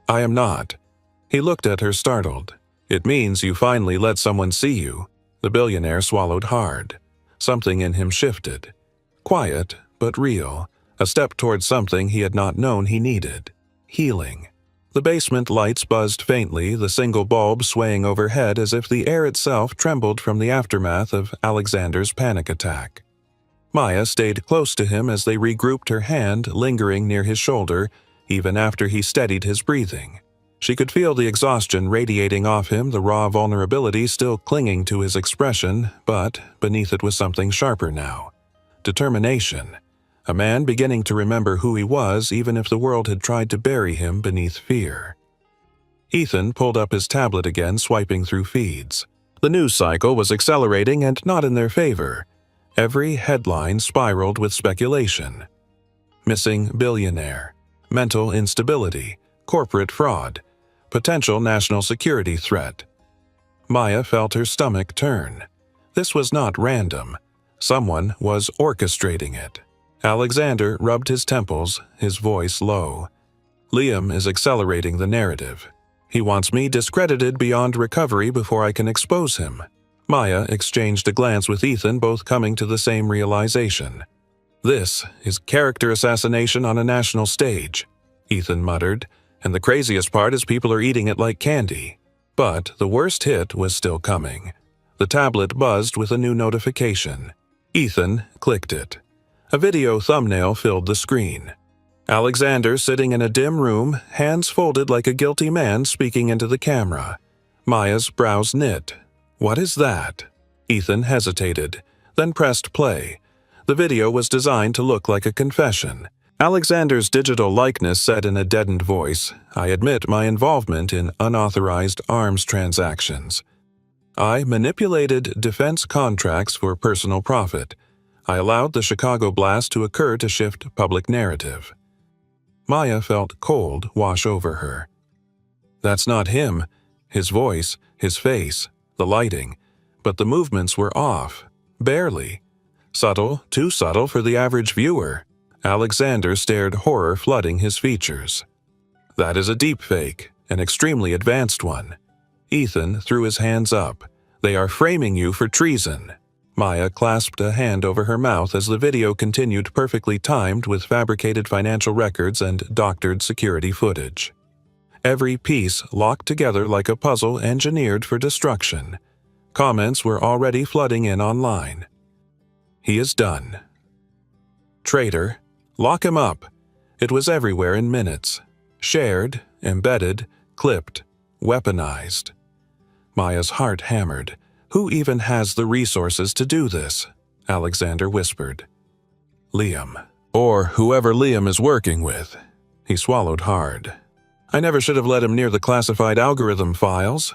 "I am not." He looked at her startled. "It means you finally let someone see you." The billionaire swallowed hard. Something in him shifted. Quiet, but real. A step towards something he had not known he needed. Healing. The basement lights buzzed faintly, the single bulb swaying overhead as if the air itself trembled from the aftermath of Alexander's panic attack. Maya stayed close to him as they regrouped, her hand lingering near his shoulder, even after he steadied his breathing. She could feel the exhaustion radiating off him, the raw vulnerability still clinging to his expression, but beneath it was something sharper now. Determination. A man beginning to remember who he was, even if the world had tried to bury him beneath fear. Ethan pulled up his tablet again, swiping through feeds. The news cycle was accelerating and not in their favor. Every headline spiraled with speculation. Missing billionaire, mental instability, corporate fraud, potential national security threat. Maya felt her stomach turn. This was not random. Someone was orchestrating it. Alexander rubbed his temples, his voice low. "Liam is accelerating the narrative. He wants me discredited beyond recovery before I can expose him." Maya exchanged a glance with Ethan, both coming to the same realization. "This is character assassination on a national stage," Ethan muttered, "and the craziest part is people are eating it like candy." But the worst hit was still coming. The tablet buzzed with a new notification. Ethan clicked it. A video thumbnail filled the screen. Alexander sitting in a dim room, hands folded like a guilty man speaking into the camera. Maya's brows knit. What is that? Ethan hesitated, then pressed play. The video was designed to look like a confession. Alexander's digital likeness said in a deadened voice, "I admit my involvement in unauthorized arms transactions. I manipulated defense contracts for personal profit. I allowed the Chicago blast to occur to shift public narrative." Maya felt cold wash over her. That's not him. His voice, his face, the lighting. But the movements were off. Barely. Subtle, too subtle for the average viewer. Alexander stared, horror flooding his features. That is a deepfake, an extremely advanced one. Ethan threw his hands up. They are framing you for treason. Maya clasped a hand over her mouth as the video continued, perfectly timed with fabricated financial records and doctored security footage. Every piece locked together like a puzzle engineered for destruction. Comments were already flooding in online. He is done. Traitor. Lock him up. It was everywhere in minutes. Shared, embedded, clipped, weaponized. Maya's heart hammered. Who even has the resources to do this? Alexander whispered. Liam. Or whoever Liam is working with. He swallowed hard. I never should have let him near the classified algorithm files.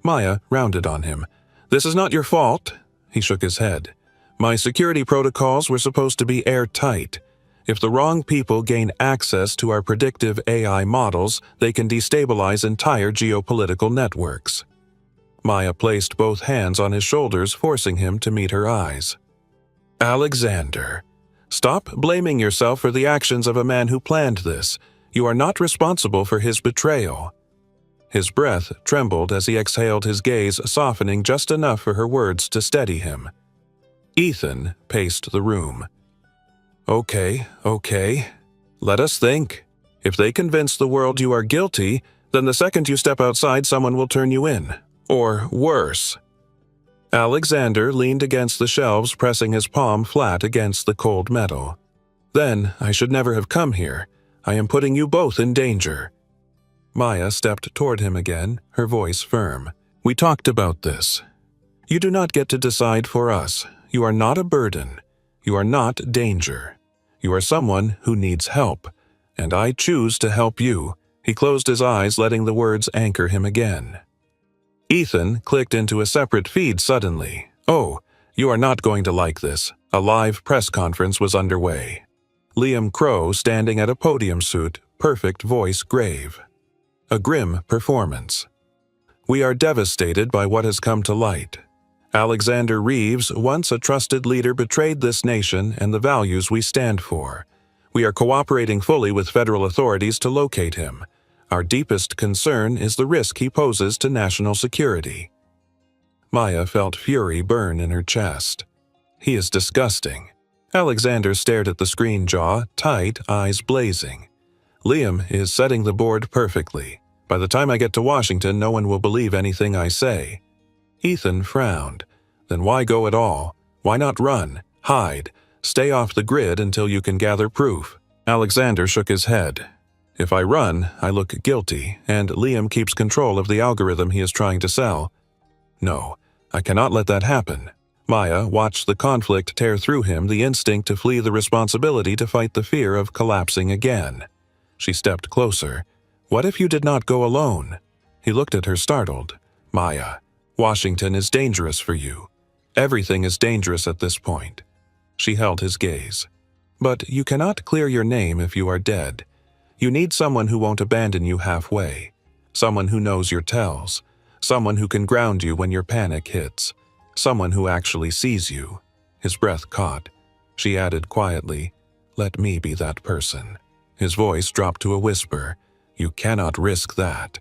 Maya rounded on him. This is not your fault. He shook his head. My security protocols were supposed to be airtight. If the wrong people gain access to our predictive AI models, they can destabilize entire geopolitical networks. Maya placed both hands on his shoulders, forcing him to meet her eyes. Alexander, stop blaming yourself for the actions of a man who planned this. You are not responsible for his betrayal. His breath trembled as he exhaled, his gaze softening just enough for her words to steady him. Ethan paced the room. Okay. Let us think. If they convince the world you are guilty, then the second you step outside, someone will turn you in. Or worse. Alexander leaned against the shelves, pressing his palm flat against the cold metal. Then I should never have come here. I am putting you both in danger. Maya stepped toward him again, her voice firm. We talked about this. You do not get to decide for us. You are not a burden. You are not danger. You are someone who needs help, and I choose to help you. He closed his eyes, letting the words anchor him again. Ethan clicked into a separate feed suddenly. Oh, you are not going to like this. A live press conference was underway. Liam Crow standing at a podium suit, perfect voice grave. A grim performance. We are devastated by what has come to light. Alexander Reeves, once a trusted leader, betrayed this nation and the values we stand for. We are cooperating fully with federal authorities to locate him. Our deepest concern is the risk he poses to national security. Maya felt fury burn in her chest. He is disgusting. Alexander stared at the screen, jaw tight, eyes blazing. Liam is setting the board perfectly. By the time I get to Washington, no one will believe anything I say. Ethan frowned. Then why go at all? Why not run, hide, stay off the grid until you can gather proof? Alexander shook his head. If I run, I look guilty, and Liam keeps control of the algorithm he is trying to sell. No, I cannot let that happen. Maya watched the conflict tear through him, the instinct to flee the responsibility, to fight the fear of collapsing again. She stepped closer. What if you did not go alone? He looked at her, startled. Maya, Washington is dangerous for you. Everything is dangerous at this point. She held his gaze. But you cannot clear your name if you are dead. You need someone who won't abandon you halfway. Someone who knows your tells. Someone who can ground you when your panic hits. Someone who actually sees you. His breath caught. She added quietly, Let me be that person. His voice dropped to a whisper. You cannot risk that.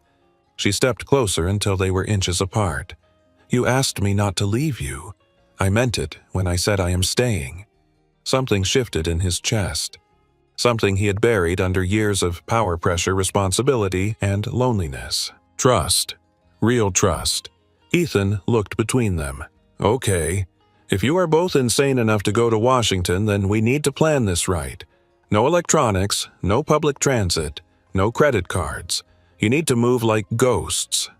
She stepped closer until they were inches apart. You asked me not to leave you. I meant it when I said I am staying. Something shifted in his chest. Something he had buried under years of power pressure, responsibility, and loneliness. Trust. Real trust. Ethan looked between them. Okay. If you are both insane enough to go to Washington, then we need to plan this right. No electronics, no public transit, no credit cards. You need to move like ghosts.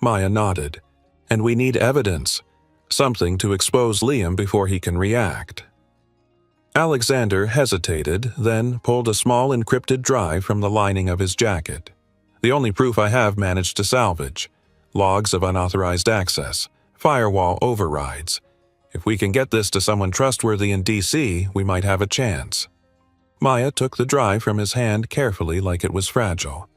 Maya nodded. And we need evidence. Something to expose Liam before he can react. Alexander hesitated, then pulled a small encrypted drive from the lining of his jacket. The only proof I have managed to salvage. Logs of unauthorized access, firewall overrides. If we can get this to someone trustworthy in D.C., we might have a chance. Maya took the drive from his hand carefully like it was fragile.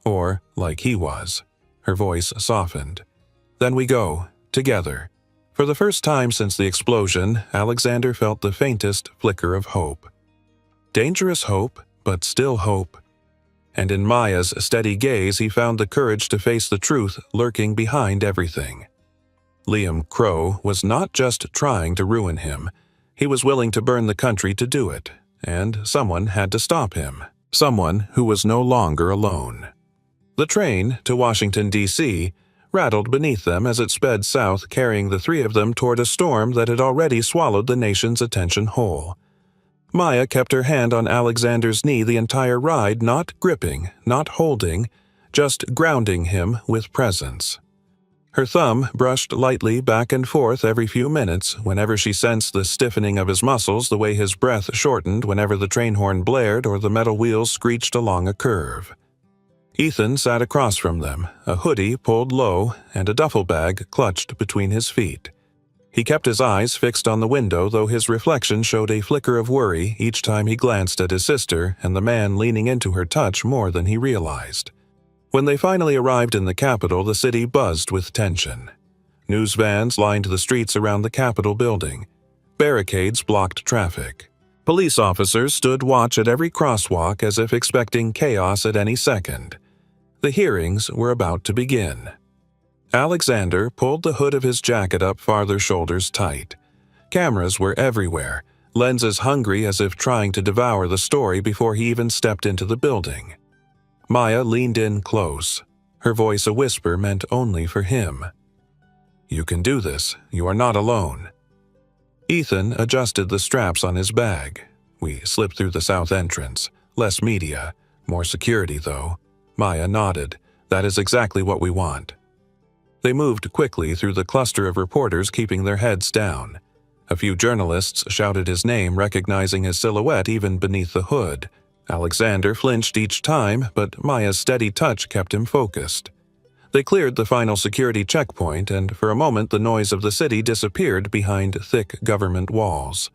Or like he was. Her voice softened. Then we go, together. For the first time since the explosion, Alexander felt the faintest flicker of hope. Dangerous hope, but still hope. And in Maya's steady gaze he found the courage to face the truth lurking behind everything. Liam Crow was not just trying to ruin him. He was willing to burn the country to do it, and someone had to stop him. Someone who was no longer alone. The train to Washington, D.C., rattled beneath them as it sped south, carrying the three of them toward a storm that had already swallowed the nation's attention whole. Maya kept her hand on Alexander's knee the entire ride, not gripping, not holding, just grounding him with presence. Her thumb brushed lightly back and forth every few minutes whenever she sensed the stiffening of his muscles, the way his breath shortened whenever the train horn blared or the metal wheels screeched along a curve. Ethan sat across from them, a hoodie pulled low and a duffel bag clutched between his feet. He kept his eyes fixed on the window, though his reflection showed a flicker of worry each time he glanced at his sister and the man leaning into her touch more than he realized. When they finally arrived in the capital, the city buzzed with tension. News vans lined the streets around the Capitol building. Barricades blocked traffic. Police officers stood watch at every crosswalk as if expecting chaos at any second. The hearings were about to begin. Alexander pulled the hood of his jacket up farther, shoulders tight. Cameras were everywhere, lenses hungry as if trying to devour the story before he even stepped into the building. Maya leaned in close. Her voice a whisper meant only for him. "You can do this. You are not alone." Ethan adjusted the straps on his bag. We slipped through the south entrance. Less media. More security, though. Maya nodded. That is exactly what we want. They moved quickly through the cluster of reporters keeping their heads down. A few journalists shouted his name, recognizing his silhouette even beneath the hood. Alexander flinched each time, but Maya's steady touch kept him focused. They cleared the final security checkpoint, and for a moment the noise of the city disappeared behind thick government walls.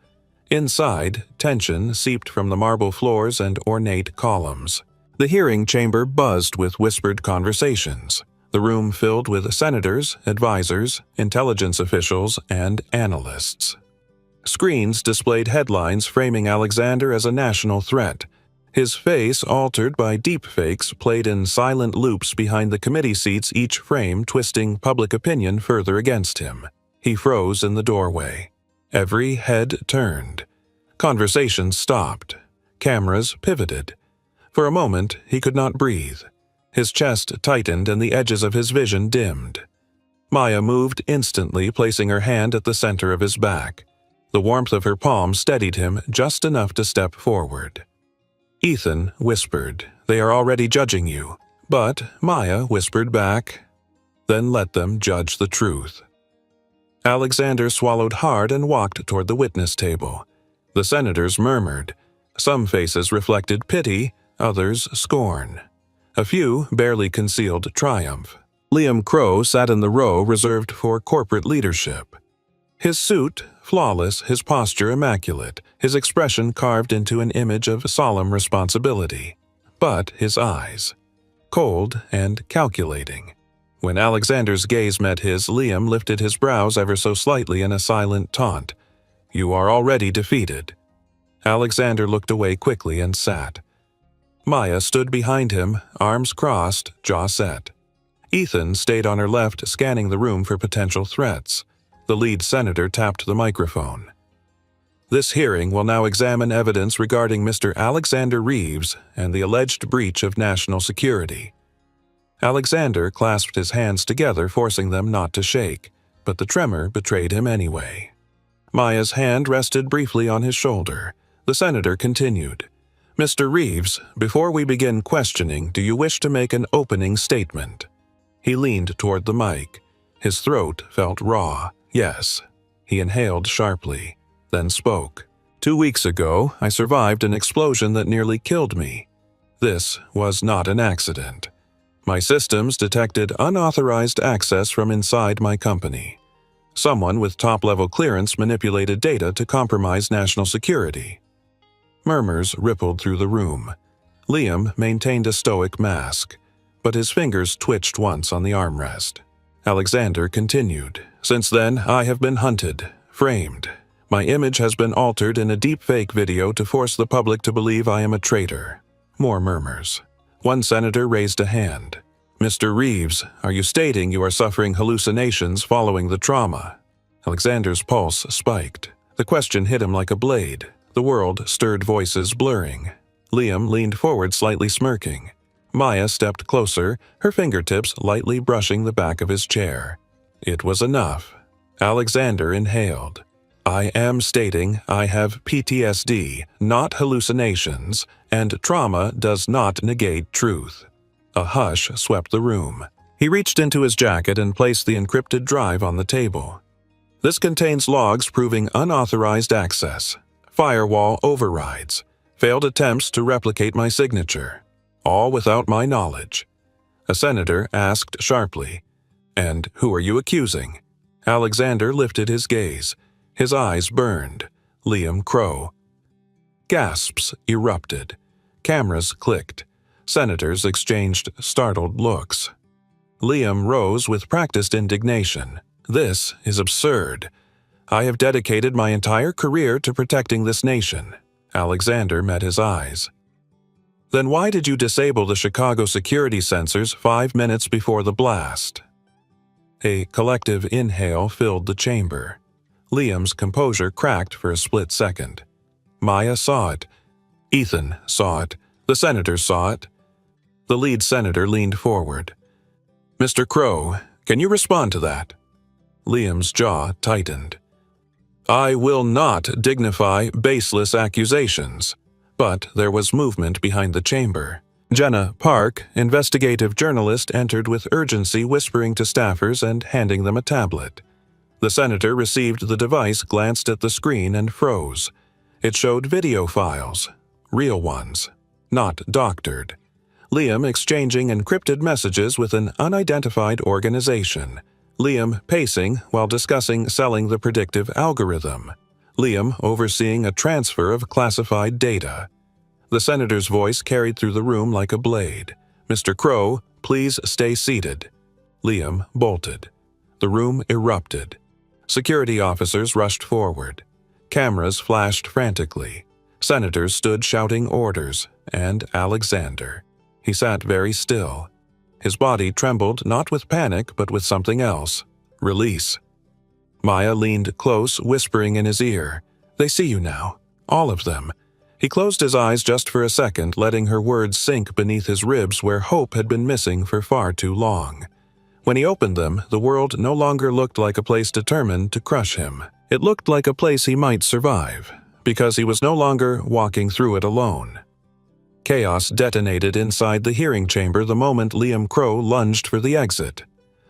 Inside, tension seeped from the marble floors and ornate columns. The hearing chamber buzzed with whispered conversations, the room filled with senators, advisors, intelligence officials, and analysts. Screens displayed headlines framing Alexander as a national threat. His face, altered by deepfakes, played in silent loops behind the committee seats, each frame twisting public opinion further against him. He froze in the doorway. Every head turned. Conversations stopped. Cameras pivoted. For a moment, he could not breathe. His chest tightened and the edges of his vision dimmed. Maya moved instantly, placing her hand at the center of his back. The warmth of her palm steadied him just enough to step forward. Ethan whispered, "They are already judging you." But Maya whispered back, "Then let them judge the truth." Alexander swallowed hard and walked toward the witness table. The senators murmured. Some faces reflected pity, others scorn. A few barely concealed triumph. Liam Crow sat in the row reserved for corporate leadership. His suit, flawless, his posture immaculate, his expression carved into an image of solemn responsibility. But his eyes, cold and calculating. When Alexander's gaze met his, Liam lifted his brows ever so slightly in a silent taunt. "You are already defeated." Alexander looked away quickly and sat. Maya stood behind him, arms crossed, jaw set. Ethan stayed on her left, scanning the room for potential threats. The lead senator tapped the microphone. "This hearing will now examine evidence regarding Mr. Alexander Reeves and the alleged breach of national security." Alexander clasped his hands together, forcing them not to shake, but the tremor betrayed him anyway. Maya's hand rested briefly on his shoulder. The senator continued, "Mr. Reeves, before we begin questioning, do you wish to make an opening statement?" He leaned toward the mic. His throat felt raw. Yes. He inhaled sharply, then spoke. 2 weeks ago, I survived an explosion that nearly killed me. This was not an accident. My systems detected unauthorized access from inside my company. Someone with top-level clearance manipulated data to compromise national security. Murmurs rippled through the room. Liam maintained a stoic mask, but his fingers twitched once on the armrest. Alexander continued, "Since then, I have been hunted, framed. My image has been altered in a deepfake video to force the public to believe I am a traitor." More murmurs. One senator raised a hand. "Mr. Reeves, are you stating you are suffering hallucinations following the trauma?" Alexander's pulse spiked. The question hit him like a blade. The world stirred, voices blurring. Liam leaned forward, slightly smirking. Maya stepped closer, her fingertips lightly brushing the back of his chair. It was enough. Alexander inhaled. "I am stating I have PTSD, not hallucinations, and trauma does not negate truth." A hush swept the room. He reached into his jacket and placed the encrypted drive on the table. "This contains logs proving unauthorized access, firewall overrides, failed attempts to replicate my signature, all without my knowledge." A senator asked sharply, "And who are you accusing?" Alexander lifted his gaze. His eyes burned. Liam Crow. Gasps erupted. Cameras clicked. Senators exchanged startled looks. Liam rose with practiced indignation. "This is absurd. I have dedicated my entire career to protecting this nation." Alexander met his eyes. "Then why did you disable the Chicago security sensors 5 minutes before the blast?" A collective inhale filled the chamber. Liam's composure cracked for a split second. Maya saw it. Ethan saw it. The senators saw it. The lead senator leaned forward. "Mr. Crow, can you respond to that?" Liam's jaw tightened. "I will not dignify baseless accusations." But there was movement behind the chamber. Jenna Park, investigative journalist, entered with urgency, whispering to staffers and handing them a tablet. The senator received the device, glanced at the screen, and froze. It showed video files. Real ones. Not doctored. Liam exchanging encrypted messages with an unidentified organization. Liam pacing while discussing selling the predictive algorithm. Liam overseeing a transfer of classified data. The senator's voice carried through the room like a blade. "Mr. Crow, please stay seated." Liam bolted. The room erupted. Security officers rushed forward. Cameras flashed frantically. Senators stood shouting orders, and Alexander. He sat very still. His body trembled not with panic but with something else. Release. Maya leaned close, whispering in his ear, "They see you now. All of them." He closed his eyes just for a second, letting her words sink beneath his ribs where hope had been missing for far too long. When he opened them, the world no longer looked like a place determined to crush him. It looked like a place he might survive, because he was no longer walking through it alone. Chaos detonated inside the hearing chamber the moment Liam Crow lunged for the exit.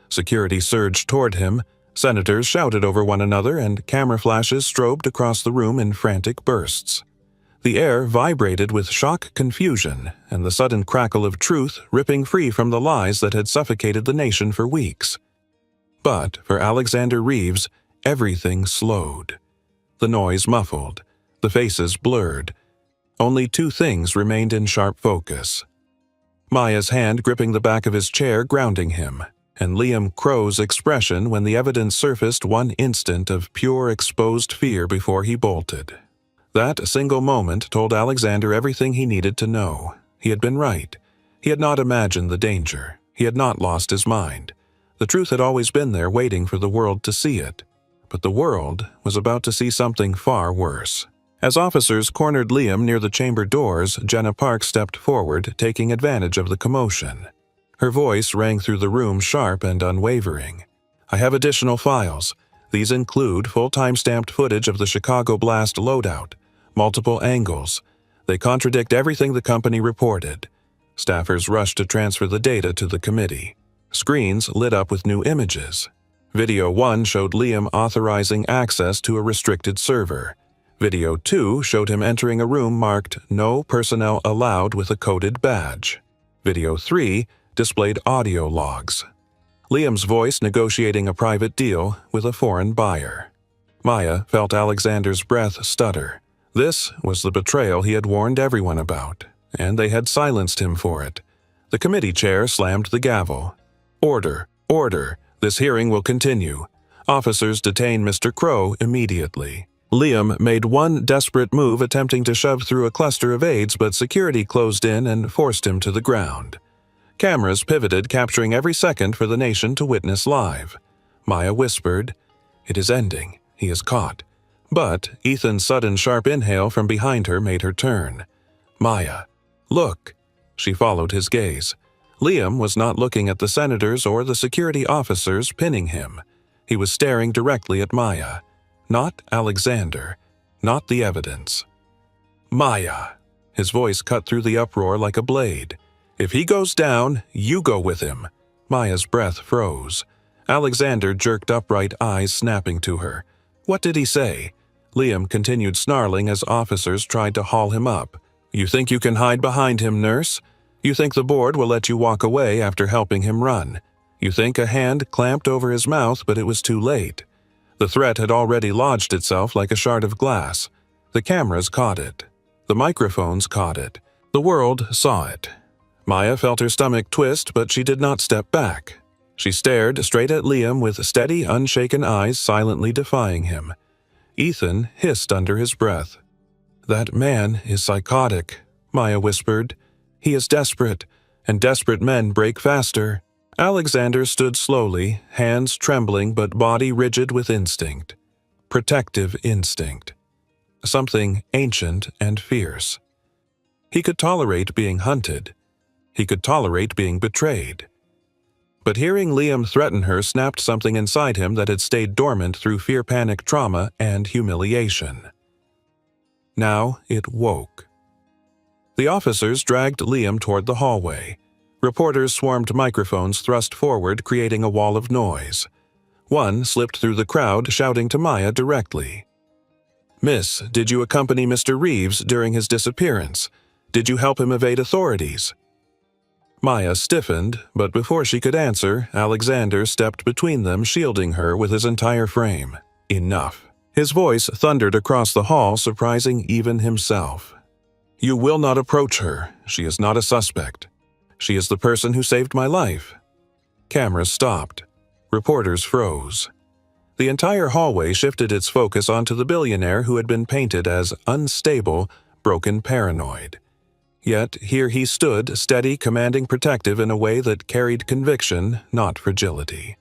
Security surged toward him, senators shouted over one another, and camera flashes strobed across the room in frantic bursts. The air vibrated with shock, confusion, and the sudden crackle of truth ripping free from the lies that had suffocated the nation for weeks. But for Alexander Reeves, everything slowed. The noise muffled, the faces blurred. Only two things remained in sharp focus. Maya's hand gripping the back of his chair, grounding him, and Liam Crow's expression when the evidence surfaced, one instant of pure exposed fear before he bolted. That single moment told Alexander everything he needed to know. He had been right. He had not imagined the danger. He had not lost his mind. The truth had always been there, waiting for the world to see it. But the world was about to see something far worse. As officers cornered Liam near the chamber doors, Jenna Park stepped forward, taking advantage of the commotion. Her voice rang through the room sharp and unwavering. "I have additional files. These include full time-stamped footage of the Chicago blast loadout, multiple angles. They contradict everything the company reported." Staffers rushed to transfer the data to the committee. Screens lit up with new images. Video 1 showed Liam authorizing access to a restricted server. Video 2 showed him entering a room marked "No personnel allowed" with a coded badge. Video 3 displayed audio logs. Liam's voice negotiating a private deal with a foreign buyer. Maya felt Alexander's breath stutter. This was the betrayal he had warned everyone about, and they had silenced him for it. The committee chair slammed the gavel. "Order! Order! This hearing will continue. Officers detain Mr. Crow immediately." Liam made one desperate move attempting to shove through a cluster of aides, but security closed in and forced him to the ground. Cameras pivoted, capturing every second for the nation to witness live. Maya whispered, "It is ending. He is caught." But Ethan's sudden sharp inhale from behind her made her turn. "Maya, look." She followed his gaze. Liam was not looking at the senators or the security officers pinning him. He was staring directly at Maya. Not Alexander. Not the evidence. "Maya." His voice cut through the uproar like a blade. "If he goes down, you go with him." Maya's breath froze. Alexander jerked upright, eyes snapping to her. "What did he say?" Liam continued snarling as officers tried to haul him up. "You think you can hide behind him, nurse? You think the board will let you walk away after helping him run? You think a hand clamped over his mouth, but it was too late." The threat had already lodged itself like a shard of glass. The cameras caught it. The microphones caught it. The world saw it. Maya felt her stomach twist, but she did not step back. She stared straight at Liam with steady, unshaken eyes, silently defying him. Ethan hissed under his breath. "That man is psychotic," Maya whispered. "He is desperate, and desperate men break faster." Alexander stood slowly, hands trembling but body rigid with instinct. Protective instinct. Something ancient and fierce. He could tolerate being hunted. He could tolerate being betrayed. But hearing Liam threaten her snapped something inside him that had stayed dormant through fear, panic, trauma, and humiliation. Now it woke. The officers dragged Liam toward the hallway. Reporters swarmed microphones thrust forward, creating a wall of noise. One slipped through the crowd, shouting to Maya directly. "Miss, did you accompany Mr. Reeves during his disappearance? Did you help him evade authorities?" Maya stiffened, but before she could answer, Alexander stepped between them, shielding her with his entire frame. "Enough." His voice thundered across the hall, surprising even himself. "You will not approach her. She is not a suspect. She is the person who saved my life." Cameras stopped. Reporters froze. The entire hallway shifted its focus onto the billionaire who had been painted as unstable, broken, paranoid. Yet here he stood, steady, commanding, protective in a way that carried conviction, not fragility.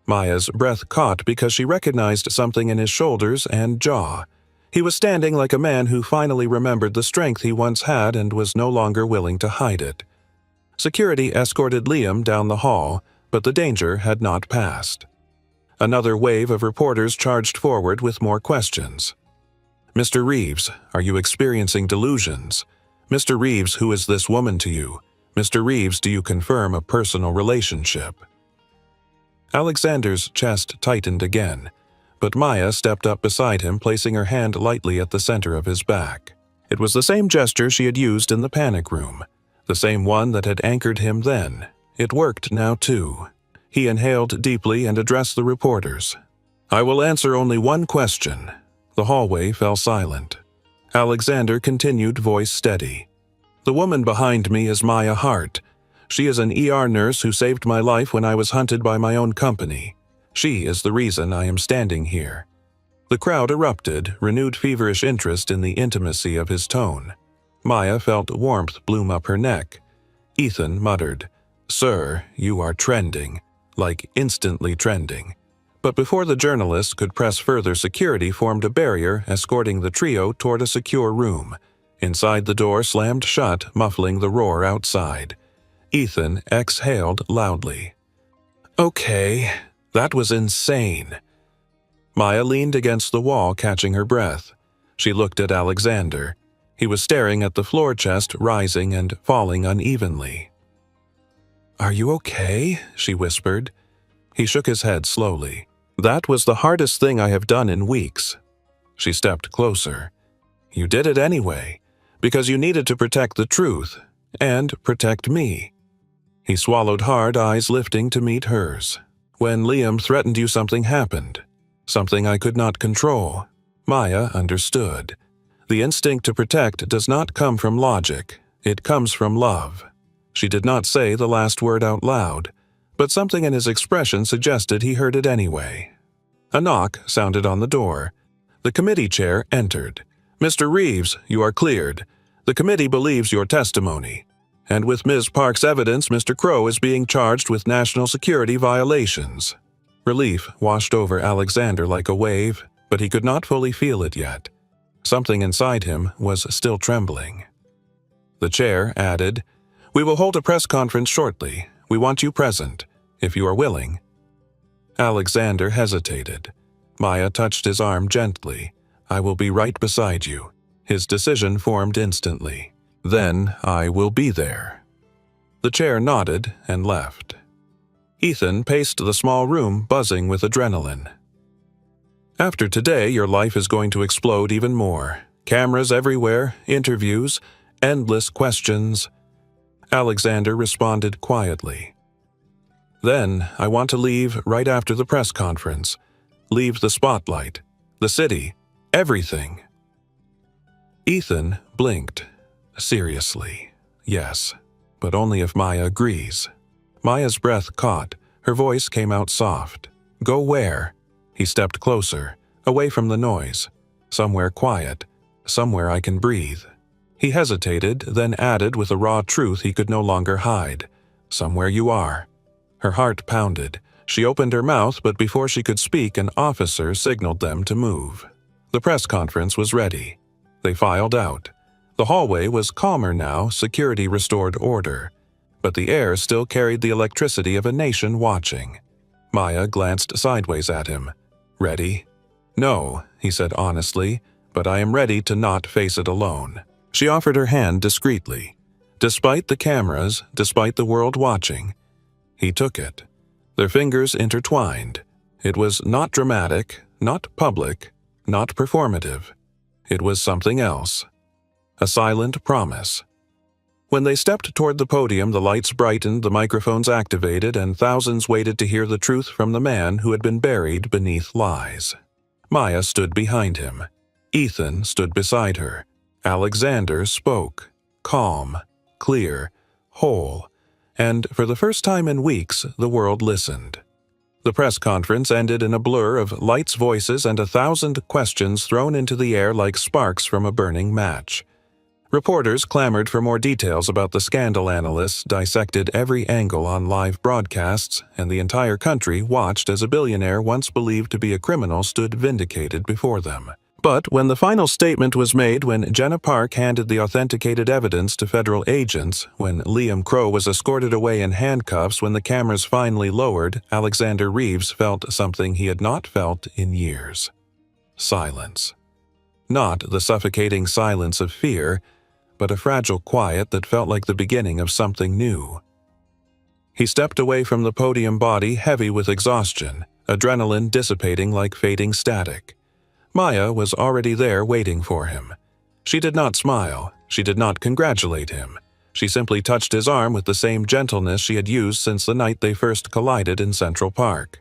Maya's breath caught because she recognized something in his shoulders and jaw. He was standing like a man who finally remembered the strength he once had and was no longer willing to hide it. Security escorted Liam down the hall, but the danger had not passed. Another wave of reporters charged forward with more questions. "Mr. Reeves, are you experiencing delusions? Mr. Reeves, who is this woman to you? Mr. Reeves, do you confirm a personal relationship?" Alexander's chest tightened again, but Maya stepped up beside him, placing her hand lightly at the center of his back. It was the same gesture she had used in the panic room. The same one that had anchored him then. It worked now too. He inhaled deeply and addressed the reporters. "I will answer only one question." The hallway fell silent. Alexander continued, voice steady. "The woman behind me is Maya Hart. She is an ER nurse who saved my life when I was hunted by my own company. She is the reason I am standing here." The crowd erupted, renewed feverish interest in the intimacy of his tone. Maya felt warmth bloom up her neck. Ethan muttered, "Sir, you are trending," like instantly trending. But before the journalist could press further, security formed a barrier, escorting the trio toward a secure room. Inside, the door slammed shut, muffling the roar outside. Ethan exhaled loudly. Okay, that was insane. Maya leaned against the wall, catching her breath. She looked at Alexander. He was staring at the floor chest, rising and falling unevenly. "Are you okay?" she whispered. He shook his head slowly. "That was the hardest thing I have done in weeks." She stepped closer. "You did it anyway, because you needed to protect the truth, and protect me." He swallowed hard, eyes lifting to meet hers. "When Liam threatened you, something happened. Something I could not control." Maya understood. The instinct to protect does not come from logic. It comes from love. She did not say the last word out loud, but something in his expression suggested he heard it anyway. A knock sounded on the door. The committee chair entered. "Mr. Reeves, you are cleared. The committee believes your testimony. And with Ms. Park's evidence, Mr. Crow is being charged with national security violations." Relief washed over Alexander like a wave, but he could not fully feel it yet. Something inside him was still trembling. The chair added, "We will hold a press conference shortly. We want you present, if you are willing." Alexander hesitated. Maya touched his arm gently. "I will be right beside you." His decision formed instantly. "Then I will be there." The chair nodded and left. Ethan paced the small room, buzzing with adrenaline. "After today, your life is going to explode even more. Cameras everywhere, interviews, endless questions." Alexander responded quietly. "Then I want to leave right after the press conference. Leave the spotlight, the city, everything." Ethan blinked. "Seriously, yes, but only if Maya agrees." Maya's breath caught. Her voice came out soft. "Go where?" He stepped closer, away from the noise. "Somewhere quiet, somewhere I can breathe." He hesitated, then added with a raw truth he could no longer hide. "Somewhere you are." Her heart pounded. She opened her mouth, but before she could speak, an officer signaled them to move. The press conference was ready. They filed out. The hallway was calmer now, security restored order. But the air still carried the electricity of a nation watching. Maya glanced sideways at him. "Ready?" "No," he said honestly, "but I am ready to not face it alone." She offered her hand discreetly. Despite the cameras, despite the world watching, he took it. Their fingers intertwined. It was not dramatic, not public, not performative. It was something else. A silent promise. When they stepped toward the podium, the lights brightened, the microphones activated, and thousands waited to hear the truth from the man who had been buried beneath lies. Maya stood behind him. Ethan stood beside her. Alexander spoke, calm, clear, whole, and for the first time in weeks, the world listened. The press conference ended in a blur of lights, voices, and 1,000 questions thrown into the air like sparks from a burning match. Reporters clamored for more details about the scandal. Analysts dissected every angle on live broadcasts, and the entire country watched as a billionaire once believed to be a criminal stood vindicated before them. But when the final statement was made, when Jenna Park handed the authenticated evidence to federal agents, when Liam Crow was escorted away in handcuffs, when the cameras finally lowered, Alexander Reeves felt something he had not felt in years. Silence. Not the suffocating silence of fear, but a fragile quiet that felt like the beginning of something new. He stepped away from the podium, body heavy with exhaustion, adrenaline dissipating like fading static. Maya was already there waiting for him. She did not smile. She did not congratulate him. She simply touched his arm with the same gentleness she had used since the night they first collided in Central Park.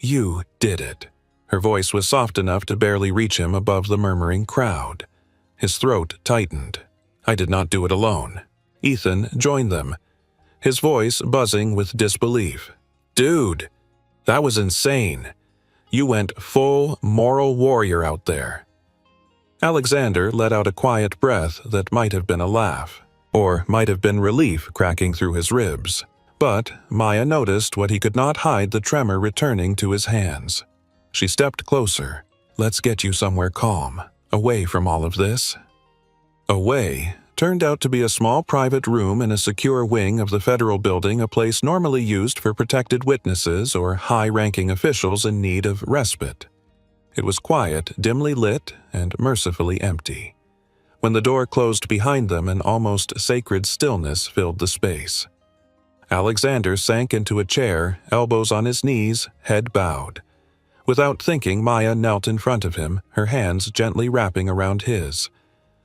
"You did it." Her voice was soft enough to barely reach him above the murmuring crowd. His throat tightened. "I did not do it alone." Ethan joined them, his voice buzzing with disbelief. "Dude, that was insane. You went full moral warrior out there." Alexander let out a quiet breath that might have been a laugh, or might have been relief cracking through his ribs. But Maya noticed what he could not hide, the tremor returning to his hands. She stepped closer. "Let's get you somewhere calm, away from all of this." Away turned out to be a small private room in a secure wing of the federal building, a place normally used for protected witnesses or high-ranking officials in need of respite. It was quiet, dimly lit, and mercifully empty. When the door closed behind them, an almost sacred stillness filled the space. Alexander sank into a chair, elbows on his knees, head bowed. Without thinking, Maya knelt in front of him, her hands gently wrapping around his.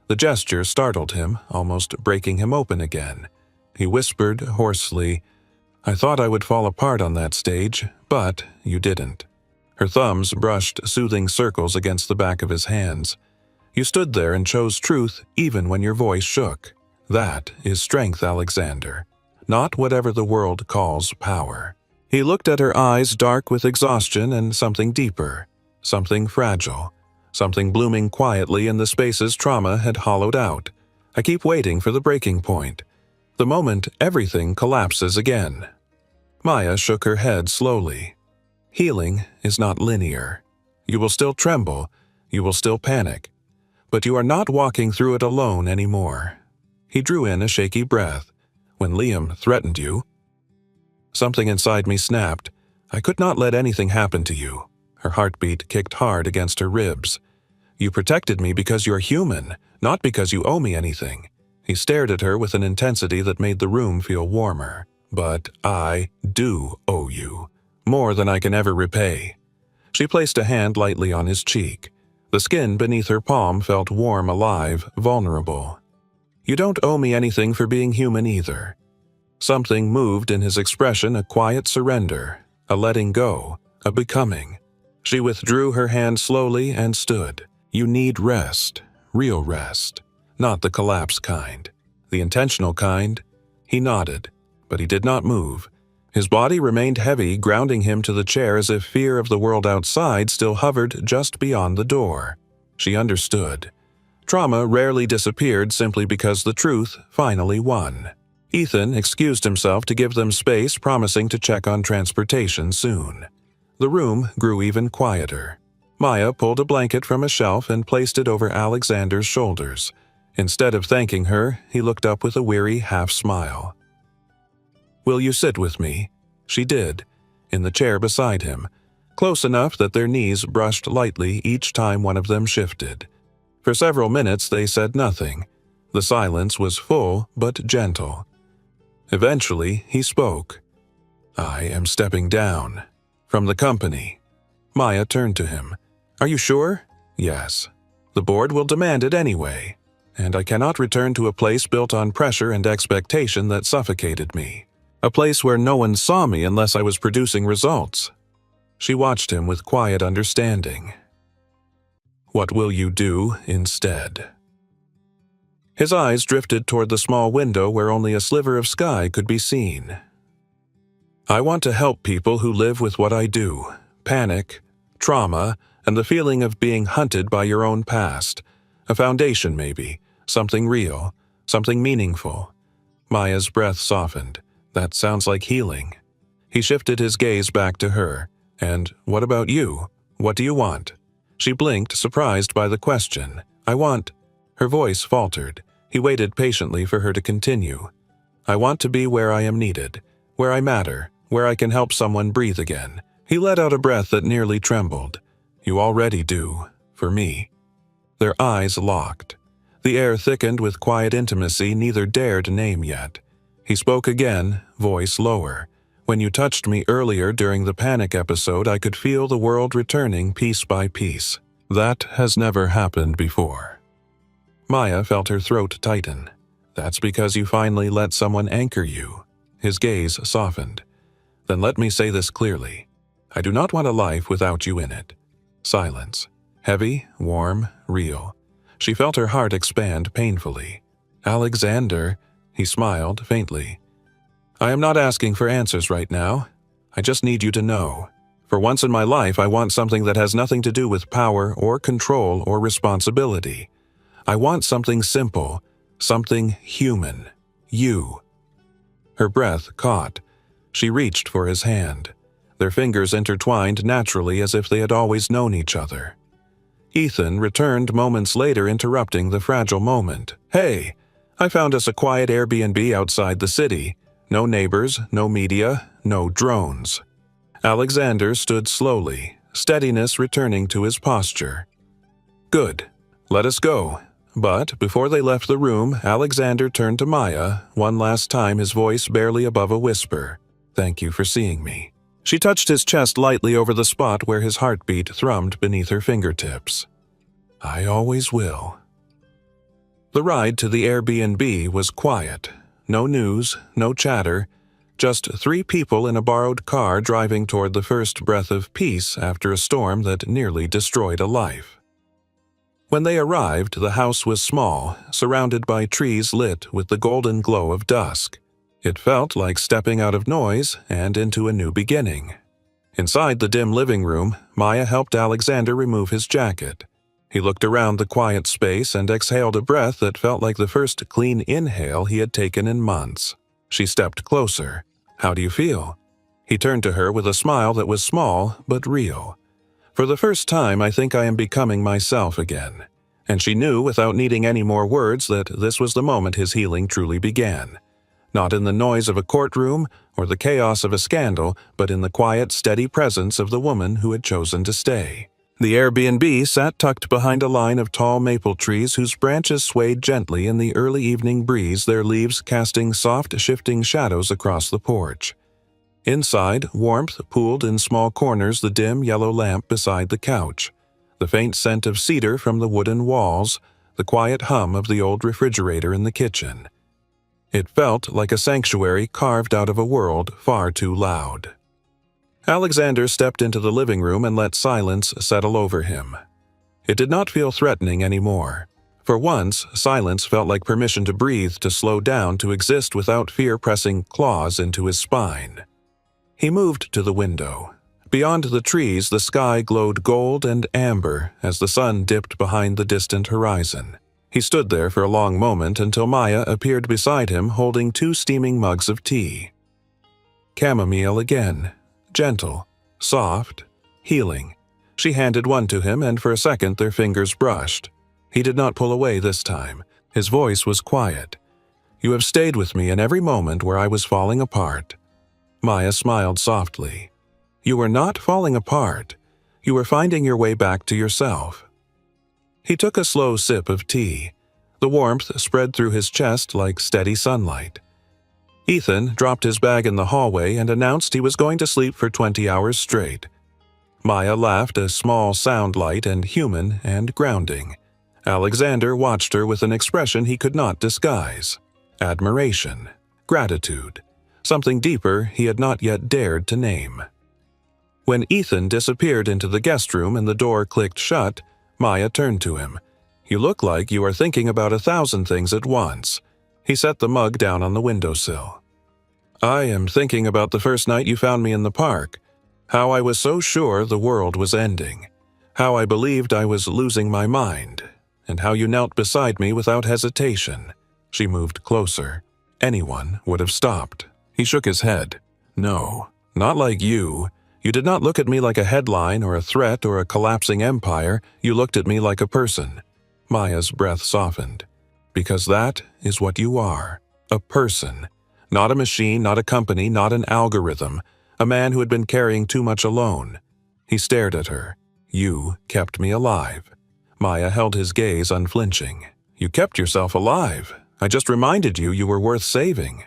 The gesture startled him, almost breaking him open again. He whispered hoarsely, "I thought I would fall apart on that stage, but you didn't." Her thumbs brushed soothing circles against the back of his hands. "You stood there and chose truth even when your voice shook. That is strength, Alexander, not whatever the world calls power." He looked at her eyes, dark with exhaustion and something deeper, something fragile, something blooming quietly in the spaces trauma had hollowed out. "I keep waiting for the breaking point, the moment everything collapses again." Maya shook her head slowly. "Healing is not linear. You will still tremble, you will still panic, but you are not walking through it alone anymore." He drew in a shaky breath. "When Liam threatened you..." Something inside me snapped. I could not let anything happen to you. Her heartbeat kicked hard against her ribs. "You protected me because you're human, not because you owe me anything." He stared at her with an intensity that made the room feel warmer. "But I do owe you, more than I can ever repay." She placed a hand lightly on his cheek. The skin beneath her palm felt warm, alive, vulnerable. "You don't owe me anything for being human either." Something moved in his expression, a quiet surrender, a letting go, a becoming. She withdrew her hand slowly and stood. "You need rest, real rest, not the collapse kind, the intentional kind." He nodded, but he did not move. His body remained heavy, grounding him to the chair as if fear of the world outside still hovered just beyond the door. She understood. Trauma rarely disappeared simply because the truth finally won. Ethan excused himself to give them space, promising to check on transportation soon. The room grew even quieter. Maya pulled a blanket from a shelf and placed it over Alexander's shoulders. Instead of thanking her, he looked up with a weary half-smile. "Will you sit with me?" She did, in the chair beside him, close enough that their knees brushed lightly each time one of them shifted. For several minutes they said nothing. The silence was full but gentle. Eventually, he spoke. "I am stepping down. From the company." Maya turned to him. "Are you sure?" "Yes. The board will demand it anyway, and I cannot return to a place built on pressure and expectation that suffocated me. A place where no one saw me unless I was producing results." She watched him with quiet understanding. "What will you do instead?" His eyes drifted toward the small window where only a sliver of sky could be seen. "I want to help people who live with what I do, panic, trauma, and the feeling of being hunted by your own past. A foundation maybe, something real, something meaningful." Maya's breath softened. "That sounds like healing." He shifted his gaze back to her. "And what about you? What do you want?" She blinked, surprised by the question. "I want..." Her voice faltered. He waited patiently for her to continue. "I want to be where I am needed, where I matter, where I can help someone breathe again." He let out a breath that nearly trembled. "You already do, for me." Their eyes locked. The air thickened with quiet intimacy neither dared name yet. He spoke again, voice lower. "When you touched me earlier during the panic episode, I could feel the world returning piece by piece. That has never happened before." Maya felt her throat tighten. "That's because you finally let someone anchor you." His gaze softened. "Then let me say this clearly. I do not want a life without you in it." Silence. Heavy, warm, real. She felt her heart expand painfully. "Alexander," he smiled faintly. "I am not asking for answers right now. I just need you to know. For once in my life, I want something that has nothing to do with power or control or responsibility. I want something simple, something human. You." Her breath caught. She reached for his hand. Their fingers intertwined naturally as if they had always known each other. Ethan returned moments later, interrupting the fragile moment. "Hey, I found us a quiet Airbnb outside the city. No neighbors, no media, no drones. Alexander stood slowly, steadiness returning to his posture. Good. Let us go. But before they left the room, Alexander turned to Maya, one last time, his voice barely above a whisper. Thank you for seeing me. She touched his chest lightly over the spot where his heartbeat thrummed beneath her fingertips. I always will. The ride to the Airbnb was quiet. No news, no chatter, just 3 people in a borrowed car driving toward the first breath of peace after a storm that nearly destroyed a life. When they arrived, the house was small, surrounded by trees lit with the golden glow of dusk. It felt like stepping out of noise and into a new beginning. Inside the dim living room, Maya helped Alexander remove his jacket. He looked around the quiet space and exhaled a breath that felt like the first clean inhale he had taken in months. She stepped closer. How do you feel? He turned to her with a smile that was small but real. For the first time, I think I am becoming myself again. And she knew without needing any more words that this was the moment his healing truly began. Not in the noise of a courtroom or the chaos of a scandal, but in the quiet, steady presence of the woman who had chosen to stay. The Airbnb sat tucked behind a line of tall maple trees whose branches swayed gently in the early evening breeze, their leaves casting soft, shifting shadows across the porch. Inside, warmth pooled in small corners, the dim yellow lamp beside the couch, the faint scent of cedar from the wooden walls, the quiet hum of the old refrigerator in the kitchen. It felt like a sanctuary carved out of a world far too loud. Alexander stepped into the living room and let silence settle over him. It did not feel threatening anymore. For once, silence felt like permission to breathe, to slow down, to exist without fear pressing claws into his spine. He moved to the window. Beyond the trees, the sky glowed gold and amber as the sun dipped behind the distant horizon. He stood there for a long moment until Maya appeared beside him holding 2 steaming mugs of tea. Chamomile again. Gentle, soft, healing. She handed one to him, and for a second their fingers brushed. He did not pull away this time. His voice was quiet. You have stayed with me in every moment where I was falling apart. Maya smiled softly. You were not falling apart. You were finding your way back to yourself. He took a slow sip of tea. The warmth spread through his chest like steady sunlight. Ethan dropped his bag in the hallway and announced he was going to sleep for 20 hours straight. Maya laughed, a small sound light and human and grounding. Alexander watched her with an expression he could not disguise. Admiration, gratitude, something deeper he had not yet dared to name. When Ethan disappeared into the guest room and the door clicked shut, Maya turned to him. You look like you are thinking about 1,000 things at once. He set the mug down on the windowsill. I am thinking about the first night you found me in the park. How I was so sure the world was ending. How I believed I was losing my mind. And how you knelt beside me without hesitation. She moved closer. Anyone would have stopped. He shook his head. No, not like you. You did not look at me like a headline or a threat or a collapsing empire. You looked at me like a person. Maya's breath softened. Because that is what you are. A person. Not a machine, not a company, not an algorithm. A man who had been carrying too much alone. He stared at her. You kept me alive. Maya held his gaze unflinching. You kept yourself alive. I just reminded you you were worth saving.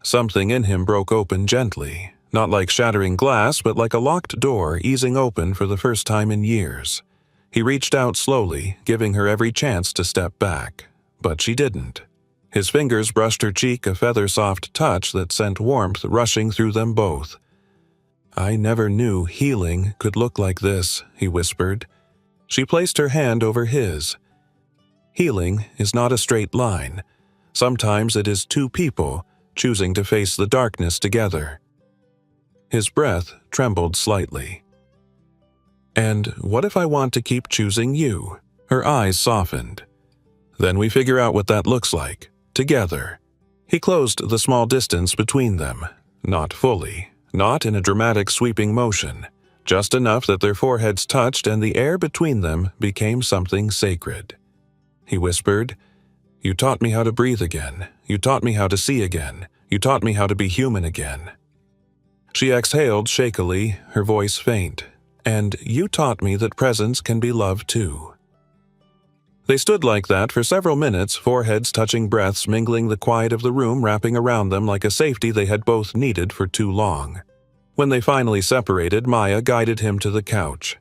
Something in him broke open gently. Not like shattering glass, but like a locked door easing open for the first time in years. He reached out slowly, giving her every chance to step back. But she didn't. His fingers brushed her cheek, a feather-soft touch that sent warmth rushing through them both. I never knew healing could look like this, he whispered. She placed her hand over his. Healing is not a straight line. Sometimes it is 2 people choosing to face the darkness together. His breath trembled slightly. And what if I want to keep choosing you? Her eyes softened. Then we figure out what that looks like, together. He closed the small distance between them, not fully, not in a dramatic sweeping motion, just enough that their foreheads touched and the air between them became something sacred. He whispered, You taught me how to breathe again. You taught me how to see again. You taught me how to be human again." She exhaled shakily, her voice faint. "And you taught me that presence can be love too." They stood like that for several minutes, foreheads touching, breaths mingling, the quiet of the room wrapping around them like a safety they had both needed for too long. When they finally separated, Maya guided him to the couch.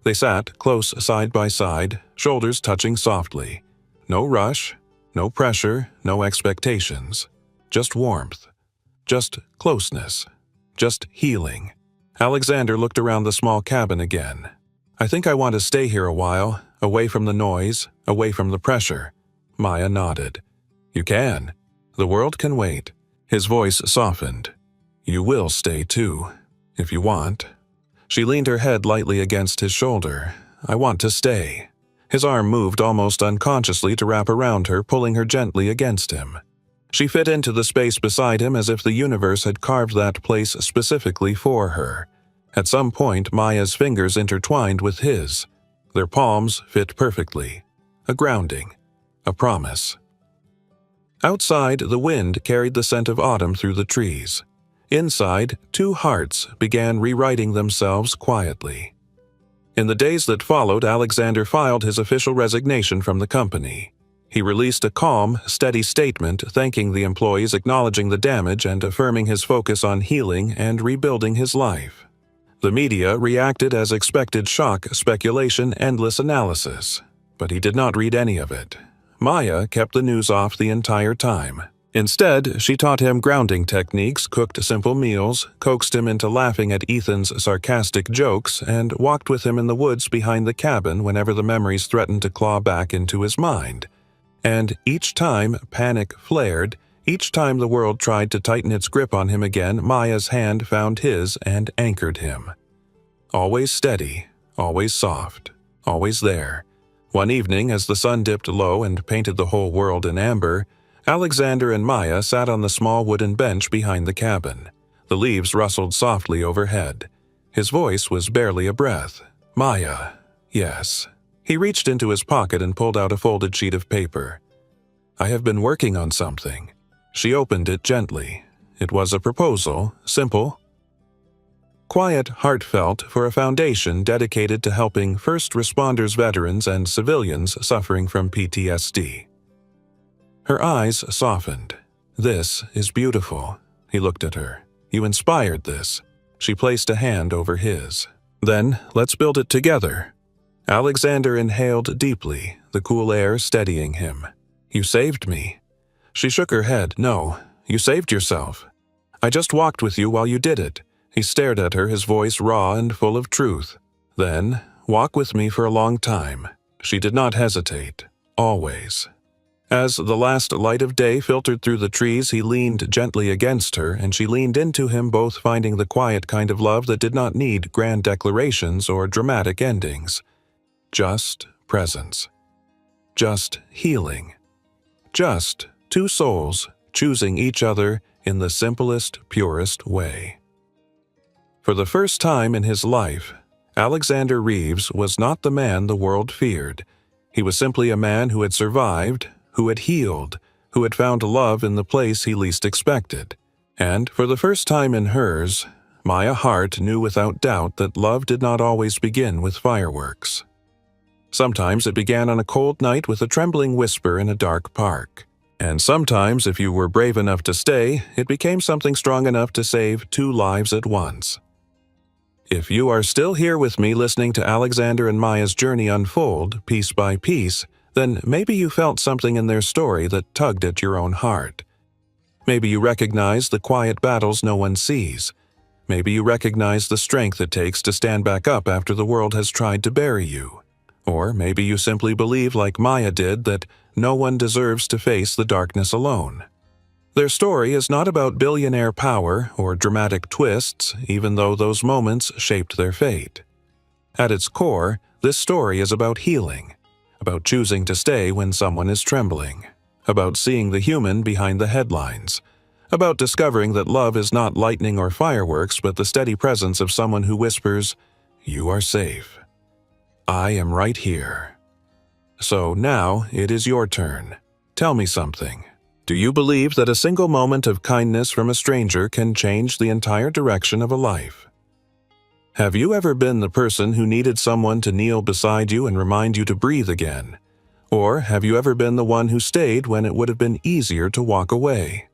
They sat close side by side, shoulders touching softly. No rush, no pressure, no expectations. Just warmth. Just closeness. Just healing. Alexander looked around the small cabin again. "I think I want to stay here a while, away from the noise, away from the pressure." Maya nodded. "You can. The world can wait." His voice softened. "You will stay too, if you want." She leaned her head lightly against his shoulder. "I want to stay." His arm moved almost unconsciously to wrap around her, pulling her gently against him. She fit into the space beside him as if the universe had carved that place specifically for her. At some point, Maya's fingers intertwined with his. Their palms fit perfectly. A grounding. A promise. Outside, the wind carried the scent of autumn through the trees. Inside, two hearts began rewriting themselves quietly. In the days that followed, Alexander filed his official resignation from the company. He released a calm, steady statement thanking the employees, acknowledging the damage and affirming his focus on healing and rebuilding his life. The media reacted as expected: shock, speculation, endless analysis. But he did not read any of it. Maya kept the news off the entire time. Instead, she taught him grounding techniques, cooked simple meals, coaxed him into laughing at Ethan's sarcastic jokes, and walked with him in the woods behind the cabin whenever the memories threatened to claw back into his mind. And each time panic flared, each time the world tried to tighten its grip on him again, Maya's hand found his and anchored him. Always steady, always soft, always there. One evening, as the sun dipped low and painted the whole world in amber, Alexander and Maya sat on the small wooden bench behind the cabin. The leaves rustled softly overhead. His voice was barely a breath. "Maya, yes." He reached into his pocket and pulled out a folded sheet of paper. "I have been working on something." She opened it gently. It was a proposal, simple, quiet, heartfelt, for a foundation dedicated to helping first responders, veterans, and civilians suffering from PTSD. Her eyes softened. "This is beautiful." He looked at her. "You inspired this." She placed a hand over his. "Then, let's build it together." Alexander inhaled deeply, the cool air steadying him. "You saved me." She shook her head. "No, you saved yourself. I just walked with you while you did it." He stared at her, his voice raw and full of truth. "Then, walk with me for a long time." She did not hesitate. Always. As the last light of day filtered through the trees, he leaned gently against her, and she leaned into him, both finding the quiet kind of love that did not need grand declarations or dramatic endings. Just presence. Just healing. Just two souls choosing each other in the simplest, purest way. For the first time in his life, Alexander Reeves was not the man the world feared. He was simply a man who had survived, who had healed, who had found love in the place he least expected. And for the first time in hers, Maya Hart knew without doubt that love did not always begin with fireworks. Sometimes it began on a cold night with a trembling whisper in a dark park. And sometimes, if you were brave enough to stay, it became something strong enough to save two lives at once. If you are still here with me listening to Alexander and Maya's journey unfold, piece by piece, then maybe you felt something in their story that tugged at your own heart. Maybe you recognize the quiet battles no one sees. Maybe you recognize the strength it takes to stand back up after the world has tried to bury you. Or maybe you simply believe, like Maya did, that no one deserves to face the darkness alone. Their story is not about billionaire power or dramatic twists, even though those moments shaped their fate. At its core, this story is about healing, about choosing to stay when someone is trembling, about seeing the human behind the headlines, about discovering that love is not lightning or fireworks, but the steady presence of someone who whispers, "You are safe. I am right here." So now it is your turn. Tell me something. Do you believe that a single moment of kindness from a stranger can change the entire direction of a life? Have you ever been the person who needed someone to kneel beside you and remind you to breathe again? Or have you ever been the one who stayed when it would have been easier to walk away?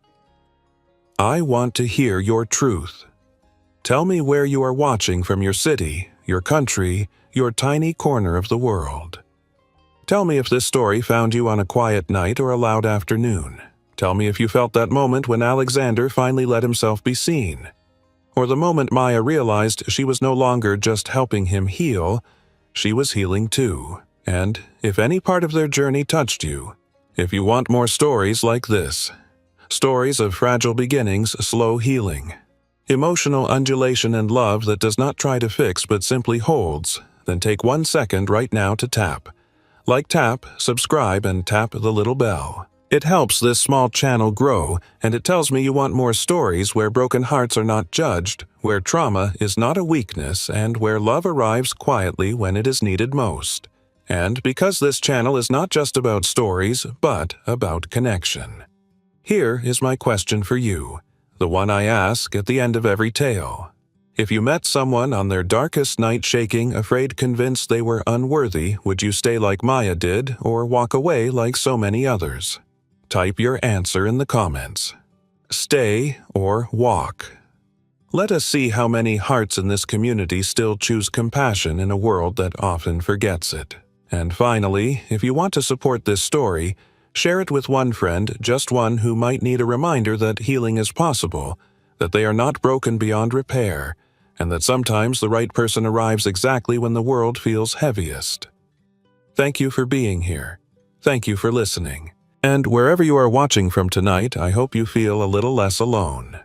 I want to hear your truth. Tell me where you are watching from, your city, your country, your tiny corner of the world. Tell me if this story found you on a quiet night or a loud afternoon. Tell me if you felt that moment when Alexander finally let himself be seen, or the moment Maya realized she was no longer just helping him heal, she was healing too. And if any part of their journey touched you, if you want more stories like this, stories of fragile beginnings, slow healing, emotional undulation and love that does not try to fix but simply holds, then take 1 second right now to tap. Like, tap, subscribe, and tap the little bell. It helps this small channel grow, and it tells me you want more stories where broken hearts are not judged, where trauma is not a weakness, and where love arrives quietly when it is needed most. And because this channel is not just about stories, but about connection. Here is my question for you, the one I ask at the end of every tale. If you met someone on their darkest night shaking, afraid, convinced they were unworthy, would you stay like Maya did, or walk away like so many others? Type your answer in the comments. Stay or walk. Let us see how many hearts in this community still choose compassion in a world that often forgets it. And finally, if you want to support this story, share it with one friend, just one who might need a reminder that healing is possible, that they are not broken beyond repair, and that sometimes the right person arrives exactly when the world feels heaviest. Thank you for being here. Thank you for listening. And wherever you are watching from tonight, I hope you feel a little less alone.